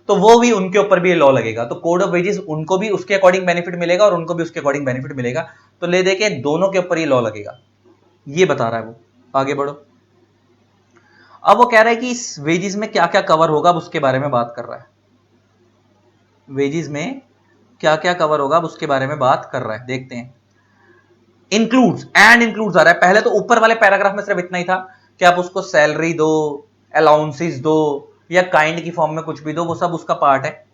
तो वो भी, उनके ऊपर भी लॉ लगेगा। तो कोड ऑफ वेजेस उनको भी उसके अकॉर्डिंग बेनिफिट मिलेगा और उनको भी उसके अकॉर्डिंग बेनिफिट मिलेगा। तो ले दे के दोनों के ऊपर ही लॉ लगेगा, ये बता रहा है वो। आगे बढ़ो। अब वो कह रहा है कि इस वेजेस में क्या क्या कवर होगा, अब उसके बारे में बात कर रहा है। वेजेस में क्या क्या कवर होगा, अब उसके बारे में बात कर रहा है, देखते हैं। इंक्लूड्स एंड इंक्लूड्स आ रहा है। पहले तो ऊपर वाले पैराग्राफ में सिर्फ इतना ही था कि आप उसको सैलरी दो, अलाउंसेस दो, या काइंड की फॉर्म में कुछ भी दो, वो सब उसका पार्ट है,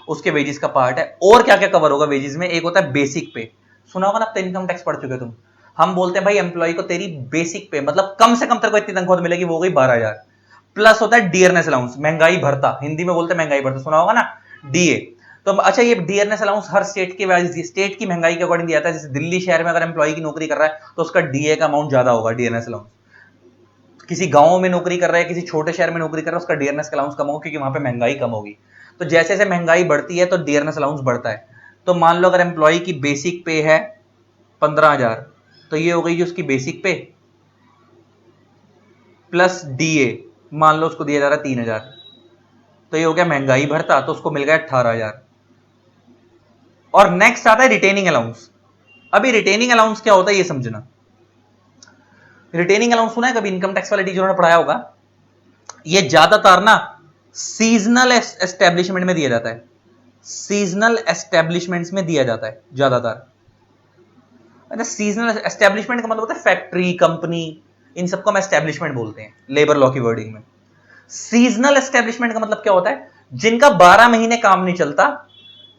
उसके वेजेस का पार्ट है। और क्या क्या कवर होगा वेजेस में? एक होता है बेसिक पे। सुना होगा ना, आप इनकम टैक्स पढ़ चुके तुम। हम बोलते हैं भाई एम्प्लॉय को तेरी बेसिक पे, मतलब कम से कम तेरे को इतनी तनख्वाह मिलेगी, वो गई 12,000। प्लस होता है डियरनेस अलाउंस, महंगाई भरता, हिंदी में बोलते हैं महंगाई भरता, सुना होगा ना, डीए। तो अच्छा, ये डियरनेस अलाउंस हर स्टेट के वाइज, स्टेट की महंगाई के अकॉर्डिंग दिया जाता है। जैसे दिल्ली शहर में अगर एम्प्लॉय की नौकरी कर रहा है तो उसका डीए का अमाउंट ज्यादा होगा, डियरनेस अलाउंस। किसी गांव में नौकरी कर रहा है, किसी छोटे शहर में नौकरी कर रहा है, उसका डियरनेस अलाउंस कम होगा, क्योंकि वहां पे महंगाई कम होगी। तो जैसे जैसे महंगाई बढ़ती है तो डियरनेस अलाउंस बढ़ता है। तो मान लो अगर एम्प्लॉय की बेसिक पे है 15,000, तो ये हो गई जो उसकी बेसिक पे प्लस डीए, मान लो उसको दिया जा रहा है 3,000, तो ये हो गया महंगाई भरता, तो उसको मिल गया 18,000। और नेक्स्ट आता है रिटेनिंग अलाउंस। अभी रिटेनिंग अलाउंस क्या होता है ये समझना। रिटेनिंग अलाउंस सुना है कभी? इनकम टैक्स वाले टीचरों ने पढ़ाया होगा। ये ज्यादातर ना सीजनल एस्टेब्लिशमेंट में दिया जाता है, सीजनल एस्टेब्लिशमेंट्स में दिया जाता है ज्यादातर। अच्छा, सीजनल एस्टेब्लिशमेंट का मतलब होता है फैक्ट्री, कंपनी, इन सबको हम एस्टेब्लिशमेंट बोलते हैं लेबर लॉ की वर्डिंग में। सीजनल एस्टेब्लिशमेंट का मतलब क्या होता है? जिनका 12 महीने काम नहीं चलता,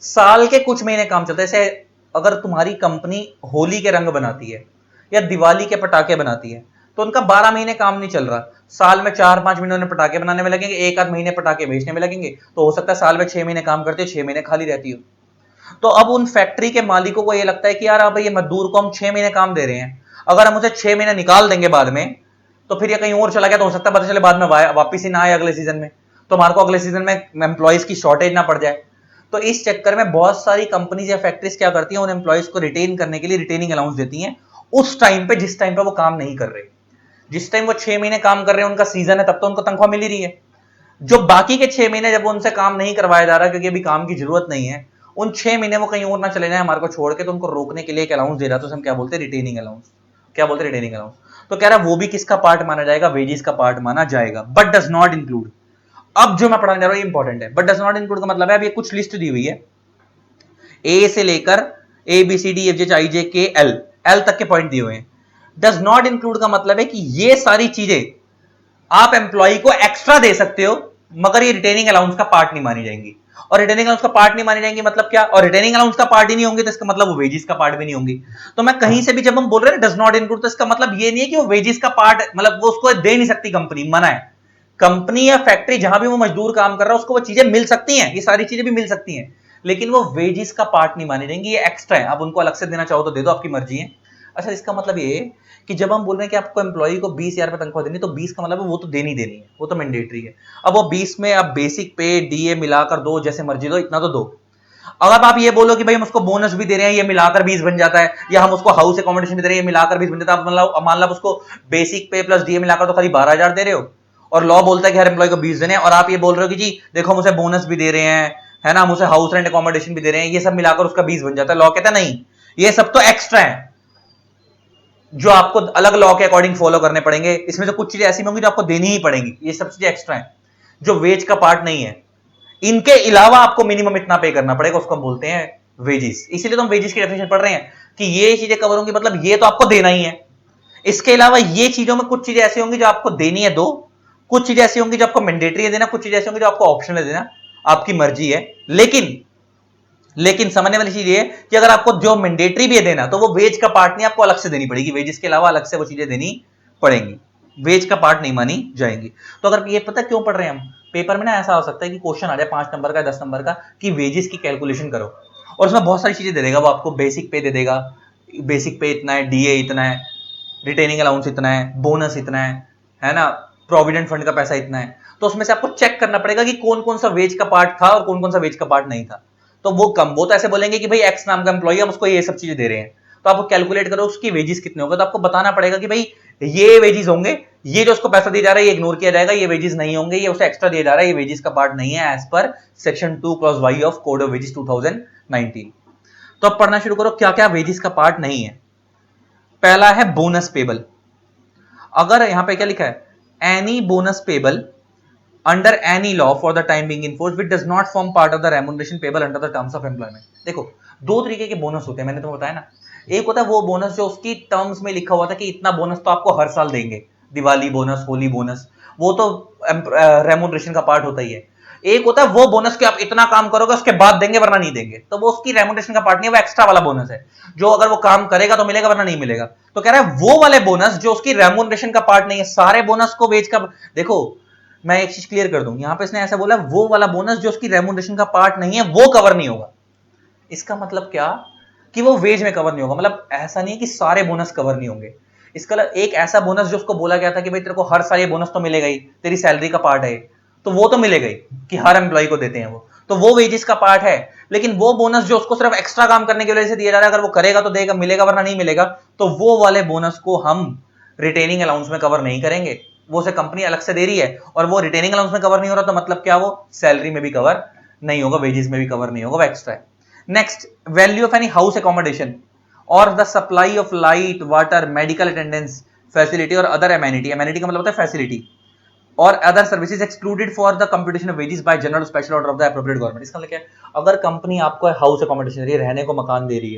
साल के कुछ महीने काम चलता है। जैसे अगर तुम्हारी कंपनी होली के रंग बनाती है या दिवाली के पटाखे बनाती है, तो उनका 12 महीने काम नहीं चल रहा, साल में 4-5 महीने उन्हें पटाखे बनाने में लगेंगे, एक आध महीने पटाखे बेचने में लगेंगे, तो हो सकता है साल में 6 महीने काम करते हो, 6 महीने खाली रहती हो। तो अब उन फैक्ट्री के मालिकों को यह लगता है कि यार अब ये मजदूर को हम 6 महीने काम दे रहे हैं, अगर हम उसे 6 महीने निकाल देंगे बाद में, तो फिर ये कहीं और चला गया, तो हो सकता है पता चले बाद में वापिस ही ना आए अगले सीजन में, तो हमारे को अगले सीजन में एम्प्लॉइज की शॉर्टेज ना पड़ जाए। तो इस चक्कर में बहुत सारी कंपनीज या फैक्ट्रीज क्या करती हैं, उन एम्प्लॉइज को रिटेन करने के लिए रिटेनिंग अलाउंस देती हैं उस टाइम पे जिस टाइम पे वो काम नहीं कर रहे। जिस टाइम वो 6 महीने काम कर रहे हैं, उनका सीजन है, तब तो उनको तनख्वाह मिल ही रही है। जो बाकी के 6 महीने जब वो उनसे काम नहीं करवाया जा रहा क्योंकि अभी काम की जरूरत नहीं है, उन 6 महीने वो कहीं और ना चले जाए हमारे को छोड़ के, तो उनको रोकने के लिए एक अलाउंस दे रहा, तो हम क्या बोलते हैं? Retaining allowance. क्या बोलते हैं? Retaining allowance. तो कह रहा है वो भी किसका पार्ट माना जाएगा? वेजेस का पार्ट माना जाएगा, बट डज नॉट इंक्लूड। अब जो मैं पढ़ाने जा रहा हूं ये इंपॉर्टेंट है। बट डज नॉट इंक्लूड का मतलब है, अब ये कुछ लिस्ट दी हुई है, ए से लेकर A B C D F G I J K L, L तक के पॉइंट दिए हुए हैं। डज नॉट इंक्लूड का मतलब है कि ये सारी चीजें आप एम्प्लॉय को एक्स्ट्रा दे सकते हो, मगर ये रिटेनिंग अलाउंस का पार्ट नहीं मानी जाएंगी। और रिटेनिंग अलाउंस का पार्ट नहीं मानी जाएंगी मतलब क्या? और रिटेनिंग अलाउंस का पार्ट ही नहीं होंगे तो इसका मतलब वो वेजेस का पार्ट भी नहीं होंगी। तो मैं कहीं से भी जब हम बोल रहे हैं डज नॉट इंक्लूड, तो इसका मतलब ये नहीं है कि वो वेजेस का पार्ट, मतलब वो उसको दे नहीं सकती कंपनी, मना है। कंपनी या फैक्ट्री जहां भी वो मजदूर काम कर रहा है उसको वो चीजें मिल सकती हैं, ये सारी चीजें भी मिल सकती हैं, लेकिन वो वेजेस का पार्ट नहीं मानी जाएंगी, ये एक्स्ट्रा है। आप उनको अलग से देना चाहो तो दे दो, आपकी मर्जी है। अच्छा, इसका मतलब ये कि जब हम बोल रहे हैं कि आपको एम्प्लॉय को 20,000 रुपए तनख्वाह देनी, तो 20 का मतलब वो तो देनी देनी है, वो तो मैंडेटरी है। अब वो 20 में आप बेसिक पे डीए मिलाकर दो, जैसे मर्जी दो, इतना तो दो। अगर आप ये बोलो कि भाई हम उसको बोनस भी दे रहे हैं, ये मिलाकर 20 बन जाता है, या हम उसको हाउस अकोमोडेशन भी दे रहे हैं, ये मिलाकर 20 बन जाता है, आप मान लो उसको बेसिक पे प्लस डीए मिलाकर तो खाली 12,000 दे रहे हो, और लॉ बोलता है कि हर एम्प्लॉय को 20 देने हैं, और आप ये बोल रहे हो कि जी देखो हम उसे बोनस भी दे रहे हैं, है ना, हम उसे हाउस रेंट अकोमोडेशन भी दे रहे हैं, ये सब मिलाकर उसका 20 बन जाता है। लॉ कहता है नहीं, ये सब तो एक्स्ट्रा है जो आपको अलग लॉ के अकॉर्डिंग फॉलो करने पड़ेंगे। इसमें से कुछ चीजें ऐसी होंगी जो आपको देनी ही पड़ेंगी, ये सब चीजें एक्स्ट्रा है जो वेज का पार्ट नहीं है। इनके अलावा आपको मिनिमम इतना पे करना पड़ेगा, उसको हम बोलते हैं वेजेस। इसीलिए तो हम वेजेस की डेफिनेशन पढ़ रहे हैं कि ये चीजें कवर होंगी, मतलब ये तो आपको देना ही है। इसके अलावा ये चीजों में कुछ चीजें ऐसी होंगी जो आपको देनी है दो, कुछ चीजें ऐसी होंगी जो आपको मैंडेटरी है देना, कुछ चीजें ऐसी होंगी जो आपको ऑप्शनल है देना, आपकी मर्जी है। लेकिन समझने वाली चीज ये कि अगर आपको जो मैंडेटरी भी है देना, तो वो वेज का पार्ट नहीं, आपको अलग से देनी पड़ेगी, वेजेस के अलावा अलग से वो चीजें देनी पड़ेंगी, वेज का पार्ट नहीं मानी जाएंगी। तो अगर ये पता क्यों पढ़ रहे हैं हम, पेपर में ना ऐसा हो सकता है कि क्वेश्चन आ जाए 5 नंबर का, 10 नंबर का, कि वेजेस की कैलकुलेशन करो, और उसमें बहुत सारी चीजें दे देगा। वो आपको बेसिक पे दे देगा, बेसिक पे इतना है, डीए इतना है, रिटेनिंग अलाउंस इतना है, बोनस इतना है ना, प्रोविडेंट फंड का पैसा इतना है। तो उसमें से आपको चेक करना पड़ेगा कि कौन कौन सा वेज का पार्ट था और कौन कौन सा वेज का पार्ट नहीं था। तो वो तो ऐसे बोलेंगे कि भाई एक्स नाम का एम्प्लॉय हम उसको ये सब चीजें दे रहे हैं, तो आपको कैलकुलेट करो उसकी वेजेस कितने होंगे, तो आपको बताना पड़ेगा कि भाई ये वेजेस होंगे, ये जो उसको पैसा दिया जा रहा है ये इग्नोर किया जाएगा, ये वेजेस नहीं होंगे, ये उसे एक्स्ट्रा दिया जा रहा है, ये वेजेस का पार्ट नहीं है, as per section 2 clause y of code of wages 2019। तो अब पढ़ना शुरू करो क्या क्या वेजेस का पार्ट नहीं है। पहला है बोनस पेबल। अगर यहां पे क्या लिखा है, any bonus payable under any law for the time being in force which does not form part of the remuneration payable under the terms of employment। देखो, दो तरीके के बोनस होते हैं, मैंने तुम्हें बताया ना। एक होता है वो बोनस जो उसकी टर्म्स में लिखा हुआ था कि इतना बोनस तो आपको हर साल देंगे, दिवाली बोनस, होली बोनस, वो तो रेमुनरेशन का पार्ट होता ही है। एक होता है वो बोनस कि आप इतना काम करोगे उसके बाद देंगे वरना नहीं देंगे, तो वो उसकी रेमुनरेशन का पार्ट नहीं है, वो एक्स्ट्रा वाला बोनस है, जो अगर वो काम करेगा तो मिलेगा वरना नहीं मिलेगा। तो कह रहा है वो वाले बोनस जो उसकी रेमुनरेशन का पार्ट नहीं है, सारे बोनस को वेज का। देखो मैं एक चीज क्लियर कर दूं, यहां पे इसने ऐसा बोला वो वाला बोनस जो उसकी रेमुनरेशन का पार्ट नहीं है वो कवर नहीं होगा। इसका मतलब क्या कि वो वेज में कवर नहीं होगा, मतलब ऐसा नहीं कि सारे बोनस कवर नहीं होंगे। इसका एक ऐसा बोनस जो उसको बोला गया था कि भाई तेरे को हर साल ये बोनस तो मिलेगा ही, तेरी सैलरी का पार्ट है, तो वो तो मिलेगा ही कि हर एम्प्लॉय को देते हैं वो, तो वो वेजेस का पार्ट है। लेकिन वो बोनस जो उसको सिर्फ एक्स्ट्रा काम करने की वजह से दिया जा रहा है, अगर वो करेगा तो देगा, मिलेगा वरना नहीं मिलेगा, तो वो वाले बोनस को हम रिटेनिंग अलाउंस में कवर नहीं करेंगे, वो से कंपनी अलग से दे रही है, और वो रिटेनिंग अलाउंस में कवर नहीं हो रहा, तो मतलब क्या, वो सैलरी में भी कवर नहीं होगा, वेजेस में भी कवर नहीं होगा, वो एक्स्ट्रा है। Next, value of any house accommodation और the supply of light, water, medical attendance, facility और अदर एमेनिटी, एमेनिटी का मतलब होता है फैसिलिटी, और other services excluded for the computation of wages by general special order of the appropriate government. इसका मतलब क्या है, अगर कंपनी आपको हाउस अकोमोडेशन दे रही है, रहने को मकान दे रही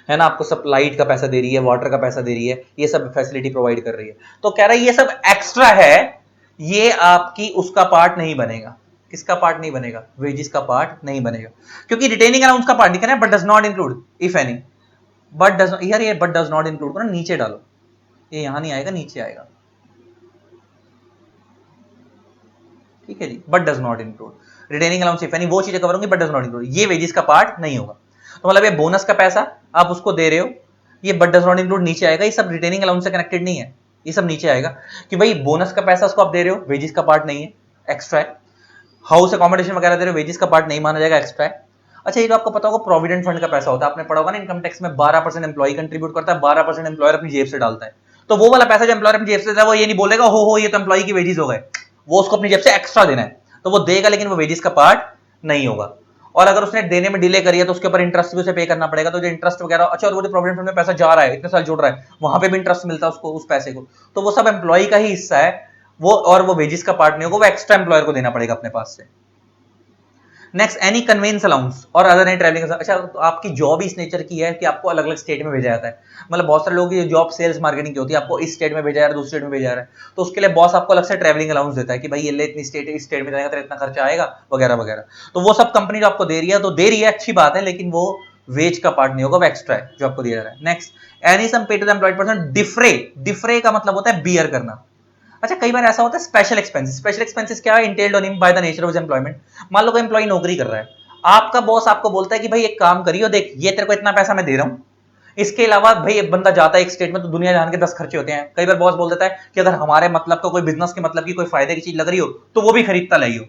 है ना, आपको सब लाइट का पैसा दे रही है, वाटर का पैसा दे रही है, ये सब फैसिलिटी प्रोवाइड कर रही है, तो कह रहा है ये सब एक्स्ट्रा है, ये आपकी उसका पार्ट नहीं बनेगा। किसका पार्ट नहीं बनेगा? वेजेस का पार्ट नहीं बनेगा, क्योंकि रिटेनिंग अलाउंस का पार्ट लिखा है but does not include if any, but does, यार ये बट डज नॉट इंक्लूड करो, नीचे डालो, ये यहां नहीं आएगा, नीचे आएगा, ठीक है जी, but does not include retaining allowance if any, वो चीजें कवर होंगी बट डज नॉट इंक्लूड, ये वेजेस का पार्ट नहीं होगा। तो मतलब ये बोनस का पैसा आप उसको दे रहे हो, ये बट डज नॉट इंक्लूड नीचे आएगा, ये सब रिटेनिंग अलाउंस से कनेक्टेड नहीं है, ये सब नीचे आएगा कि भाई बोनस का पैसा उसको आप दे रहे हो, वेजेस का पार्ट नहीं है, एक्स्ट्रा है। हाउस अकोमोडेशन वगैरह दे रहे हो, वेजेस का पार्ट नहीं माना जाएगा, एक्स्ट्रा है। अच्छा, ये तो आपको पता होगा प्रोविडेंट फंड का पैसा होता है, आपने पढ़ा होगा ना इनकम टैक्स में 12% एम्प्लॉय कंट्रीब्यूट करता है, 12% एम्प्लॉयर अपनी जेब से डालता है, तो वो वाला पैसा जो एम्प्लॉयर अपनी जेब से देता है, वो ये नहीं बोलेगा हो ये तो एम्प्लॉय की वेजेस हो गए, वो उसको अपनी जेब से एक्स्ट्रा देना है, तो वो देगा, लेकिन वो वेजेस का पार्ट नहीं होगा। और अगर उसने देने में डिले करी है तो उसके ऊपर इंटरेस्ट भी उसे पे करना पड़ेगा, तो जो इंटरेस्ट वगैरह, अच्छा, और वो जो प्रोविडेंट फंड में पैसा जा रहा है, इतने साल जुड़ रहा है, वहां पे भी इंटरेस्ट मिलता है उसको, उस पैसे को, तो वो सब एम्प्लॉय का ही हिस्सा है वो, और वो वेजेस का पार्ट नहीं होगा, वो एक्स्ट्रा एम्प्लॉयर को देना पड़ेगा अपने पास से। नेक्स्ट, एनी कन्वेंस अलाउंस और अदर एनी ट्रैवलिंग। अच्छा, तो आपकी जॉब इस नेचर की है कि आपको अलग अलग स्टेट में भेजा जाता है, मतलब बहुत सारे लोगों की जॉब सेल्स मार्केटिंग की होती है, आपको इस स्टेट में भेजा जा रहा है, दूसरे स्टेट में भेजा जा रहा है, तो उसके लिए बॉस आपको अलग से ट्रैवलिंग अलाउंस देता है कि भाई ये ले इतनी स्टेट, इस स्टेट में जाएगा तो इतना खर्चा आएगा वगैरह वगैरह, तो वो सब कंपनी जो आपको दे रही है, तो दे रही है, अच्छी बात है, लेकिन वो वेज का पार्ट नहीं होगा, वो एक्स्ट्रा है जो आपको दिया जा रहा है। Next, any sum paid to the employed person defray, defray का मतलब होता है बियर करना। अच्छा, कई बार ऐसा होता है स्पेशल एक्सपेंसेस, स्पेशल एक्सपेंसेस क्या है? Entailed on him by the nature of his employment. मान लो कोई एम्प्लॉय नौकरी कर रहा है, आपका बॉस आपको बोलता है कि भाई एक काम करियो, देख ये तेरे को इतना पैसा मैं दे रहा हूं, इसके अलावा भाई एक बंदा जाता है एक स्टेट में तो दुनिया जान के 10 खर्चे होते हैं, कई बार बॉस बोल देता है कि अगर हमारे मतलब को कोई बिजनेस के मतलब की कोई फायदे की चीज लग रही हो तो वो भी खरीदता लाइयो,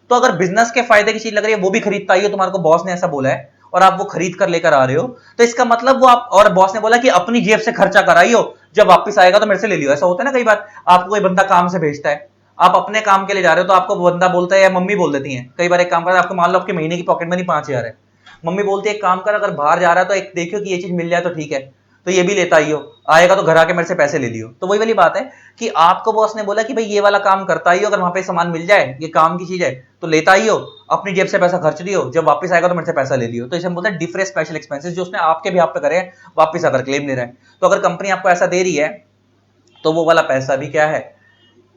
तो अगर बिजनेस के फायदे की चीज लग रही है वो भी खरीदता आइयो, तुम्हारे को बॉस ने ऐसा बोला है और आप वो खरीद कर लेकर आ रहे हो, तो इसका मतलब वो आप, और बॉस ने बोला कि अपनी जेब से खर्चा कराइयो, जब वापस आएगा तो मेरे से ले लियो। ऐसा होता है ना, कई बार आपको कोई बंदा काम से भेजता है, आप अपने काम के लिए जा रहे हो, तो आपको बंदा बोलता है या मम्मी बोल देती है, कई बार एक काम करता है, आपको मान लो आपके महीने की पॉकेट मनी 5,000 है, मम्मी बोलती है एक काम कर, अगर बाहर जा रहा है तो एक देखियो कि ये चीज मिल जाए तो ठीक है, तो ये भी लेता आइयो, आएगा तो घर आके मेरे से पैसे ले लियो। तो वही वाली बात है कि आपको बॉस ने बोला कि भाई ये वाला काम करता आइयो, अगर वहां पे सामान मिल जाए, ये काम की चीज है तो लेता आइयो, अपनी जेब से पैसा खर्च दियो, जब वापस आएगा तो मेरे से पैसा ले लियो। तो इसे हम बोलते हैं डिफरेंट स्पेशल एक्सपेंसेस, जो उसने आपके भी आप पे करे वापस आकर क्लेम ले रहा है। तो अगर कंपनी आपको ऐसा दे रही है तो वो वाला पैसा भी क्या है,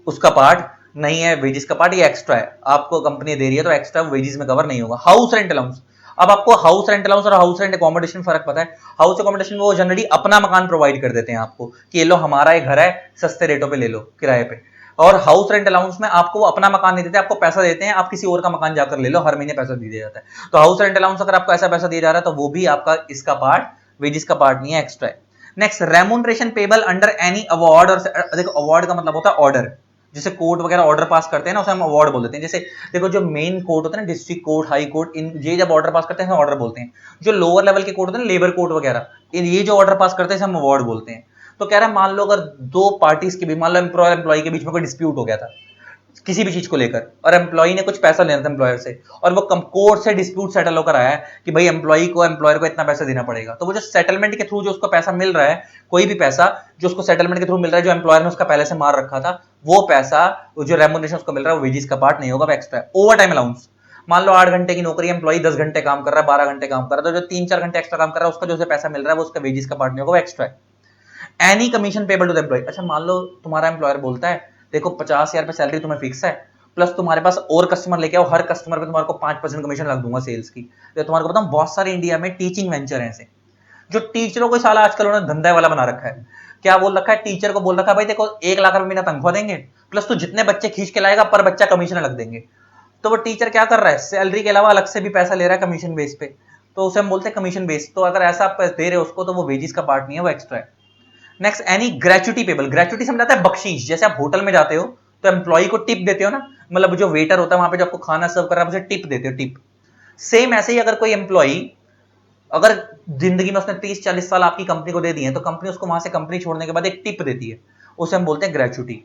उसका पार्ट नहीं है, वेजेस का पार्ट, ये एक्स्ट्रा है, आपको कंपनी दे रही है तो एक्स्ट्रा वेजेस में कवर नहीं होगा। हाउस रेंट अलाउंस, अब आपको हाउस रेंट अलाउंस और हाउस रेंट अकोमोडेशन फर्क पता है? हाउस अकोमोडेशन वो जनरली अपना मकान प्रोवाइड कर देते हैं आपको कि ये लो हमारा एक घर है, सस्ते रेटों पे ले लो किराए पे, और हाउस रेंट अलाउंस में आपको वो अपना मकान नहीं देते, आपको पैसा देते हैं, आप किसी और का मकान जाकर ले लो, हर महीने पैसा दिया जाता है। तो हाउस रेंट अलाउंस अगर आपको ऐसा पैसा दिया जा रहा है तो वो भी आपका इसका पार्ट, वेजेस का पार्ट नहीं है, एक्स्ट्रा है। Next, remuneration payable under any award, और देखो अवार्ड का मतलब होता है ऑर्डर, जैसे कोर्ट वगैरह ऑर्डर पास करते हैं ना, उसे हम अवार्ड बोल देते हैं। जैसे देखो जो मेन कोर्ट होता है ना, डिस्ट्रिक्ट कोर्ट, हाई कोर्ट, इन ये जब ऑर्डर पास करते हैं ऑर्डर बोलते हैं। जो लोअर लेवल के कोर्ट होते हैं ना, लेबर कोर्ट वगैरह, ये जो ऑर्डर पास करते हैं हम अवार्ड बोलते हैं। तो कह रहा है मान लो अगर दो पार्टीज के बीच, मान लो एम्प्लॉयर एम्प्लॉय के बीच में कोई डिस्प्यूट हो गया था किसी भी चीज को लेकर, और एम्प्लॉय ने कुछ पैसा लेना था एम्प्लॉयर से, और वो कोर्ट से डिस्प्यूट सेटल होकर आया है कि भाई एम्प्लॉय को एम्प्लॉयर को इतना पैसा देना पड़ेगा, तो वो जो सेटलमेंट के थ्रू जो उसको पैसा मिल रहा है, कोई भी पैसा जो उसको सेटलमेंट के थ्रू मिल रहा है, जो एम्प्लॉयर ने उसका पहले से मार रखा था, वो पैसा, जो रेम्युनरेशन उसको मिल रहा है, वो वेजेस का पार्ट नहीं होगा, वो एक्स्ट्रा है। ओवर टाइम अलाउंस, मान लो 8 घंटे की नौकरी, एम्प्लॉय 10 घंटे काम कर रहा है, 12 घंटे काम कर रहा है, तो जो 3-4 घंटे एक्स्ट्रा काम कर रहा है उसका जो पैसा मिल रहा है वो उसका वेजेस का पार्ट नहीं होगा, वो एक्स्ट्रा है। Any commission payable to the employee, अच्छा मान लो तुम्हारा एम्प्लॉयर बोलता है देखो 50,000 पे सैलरी तुम्हें फिक्स है, प्लस तुम्हारे पास और कस्टमर लेके आओ, हर कस्टमर पे तुम्हारे को 5% कमीशन लग दूंगा सेल्स की। तो तुम्हारे को बताऊं बहुत सारे इंडिया में टीचिंग वेंचर हैं ऐसे, जो टीचरों को साला आजकल उन्होंने धंधा वाला बना रखा है। क्या बोल रखा है, टीचर को बोल रखा है भाई देखो 1 लाख रुपए महीना तनख्वाह देंगे, प्लस तू जितने बच्चे खींच के लाएगा पर बच्चा कमीशन अलग देंगे। तो वो टीचर क्या कर रहा है, सैलरी के अलावा अलग से भी पैसा ले रहा है कमीशन बेस पे, तो उसे हम बोलते हैं कमीशन बेस। तो अगर ऐसा आप दे रहे हो उसको तो वो वेजेस का पार्ट नहीं है, वो एक्स्ट्रा है। Next, any gratuity payable, gratuity समझाता है बख्शीश, जैसे आप होटल में जाते हो तो एम्प्लॉय को टिप देते हो ना, मतलब जो वेटर होता है वहां पे जो आपको खाना सर्व कर रहा है उसे टिप देते हो, टिप। सेम ऐसे ही अगर कोई एम्प्लॉय, अगर जिंदगी में उसने 30-40 साल आपकी कंपनी को दे दिए तो कंपनी उसको वहां से कंपनी छोड़ने के बाद एक टिप देती है, उसे हम बोलते हैं ग्रेचुटी।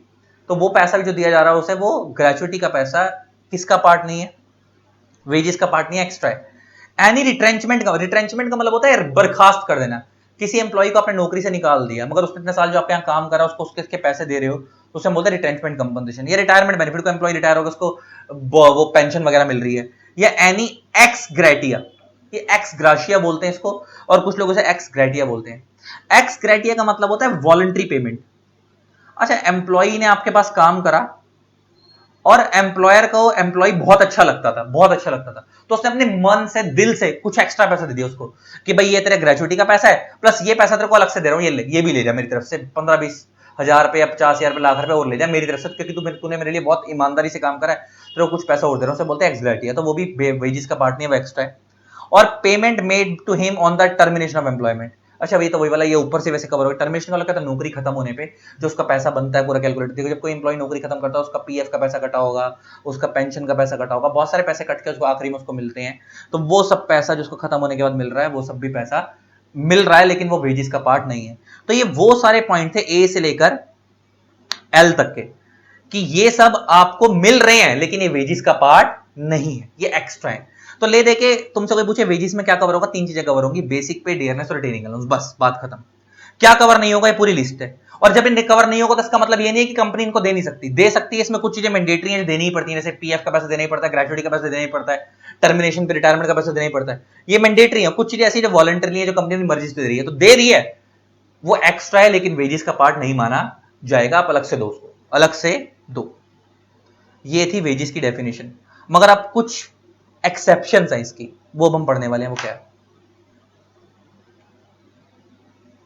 तो वो पैसा भी जो दिया जा रहा है उसे, वो ग्रेचुटी का पैसा किसका पार्ट नहीं है, वेजेस का पार्ट नहीं है, एक्स्ट्रा है। एनी रिट्रेंचमेंट का, रिट्रेंचमेंट का मतलब होता है बर्खास्त कर देना, किसी एम्प्लॉय को आपने नौकरी से निकाल दिया, मगर उसने इतने साल जो आपके यहाँ काम करा उसको उसके पैसे दे रहे हो, तो उसे बोलते हैं रिटेंचमेंट कंपनसेशन। या रिटायरमेंट बेनिफिट, को एम्प्लॉय रिटायर होगा उसको वो पेंशन वगैरह मिल रही है। या एनी एक्स ग्रेटिया, ये एक्स ग्राशिया बोलते हैं इसको, और कुछ लोग इसे एक्स ग्रेटिया बोलते हैं। एक्स ग्रेटिया का मतलब होता है वॉलंटरी पेमेंट। अच्छा, एम्प्लॉय ने आपके पास काम करा और एम्प्लॉयर को एम्प्लॉय बहुत अच्छा लगता था, बहुत अच्छा लगता था, तो उसने अपने मन से दिल से कुछ एक्स्ट्रा पैसा दे दिया उसको कि भाई ये तेरे ग्रेजुएटी का पैसा है, प्लस ये पैसा तेरे को अलग से दे रहा हूं, ये भी ले जा मेरी तरफ से 15-20 हजार रुपए या 50 हजार रुपए, लाख रुपए और ले जा मेरी तरफ से, क्योंकि तूने मेरे लिए बहुत ईमानदारी से काम करा है, तेरे को कुछ पैसा और दे रहा हूं। बोलते हैं एक्स ग्रेटिया, तो वो भी वेजेस का पार्ट नहीं है, वो एक्स्ट्रा है। और payment made to him on the termination of employment. अच्छा भाई, तो वही वाला, ये ऊपर से वैसे कवर हो। टर्मिनेशन वाला कहता है नौकरी खत्म होने पे जो उसका पैसा बनता है पूरा कैलकुलेट। देखो, जब कोई एम्प्लॉय नौकरी खत्म करता है उसका पीएफ का पैसा कटा होगा, उसका पेंशन का पैसा कटा होगा, बहुत सारे पैसे कट के उसको आखिरी में उसको मिलते हैं, तो वो सब पैसा जो उसको खत्म होने के बाद मिल रहा है, वो सब भी पैसा मिल रहा है, लेकिन वो वेजेस का पार्ट नहीं है। तो ये वो सारे पॉइंट थे ए से लेकर एल तक के, कि ये सब आपको मिल रहे हैं लेकिन ये वेजेस का पार्ट नहीं है, ये एक्स्ट्रा है। तो ले देके तुमसे कोई पूछे वेजेस में क्या कवर होगा, 3 चीजें कवर होंगी, बेसिक पे, डियरनेस और रिटेनिंग अलाउंस, बस बात खत्म। क्या कवर नहीं होगा, ये पूरी लिस्ट है। और जब इनके कवर नहीं होगा तो इसका मतलब ये नहीं है कि कंपनी इनको दे नहीं सकती, दे सकती है। इसमें कुछ चीजें मैंडेटरी हैं, देनी ही पड़ती है, जैसे पीएफ का पैसा देना ही पड़ता है, ग्रेजुएटी का पैसा देना ही पड़ता है, टर्मिनेशन पे रिटायरमेंट का पैसा देना ही पड़ता है, ये मैंडेटरी है। कुछ चीजें ऐसी जो वॉलंटरी है, जो कंपनी अपनी मर्जी से दे रही है, तो दे रही है, वो एक्स्ट्रा है, लेकिन वेजेस का पार्ट नहीं माना जाएगा, आप अलग से दो उसको, अलग से दो। ये थी वेजेस की डेफिनेशन। मगर अब कुछ एक्सेप्शंस हैं इसकी, वो हम पढ़ने वाले हैं, वो क्या है।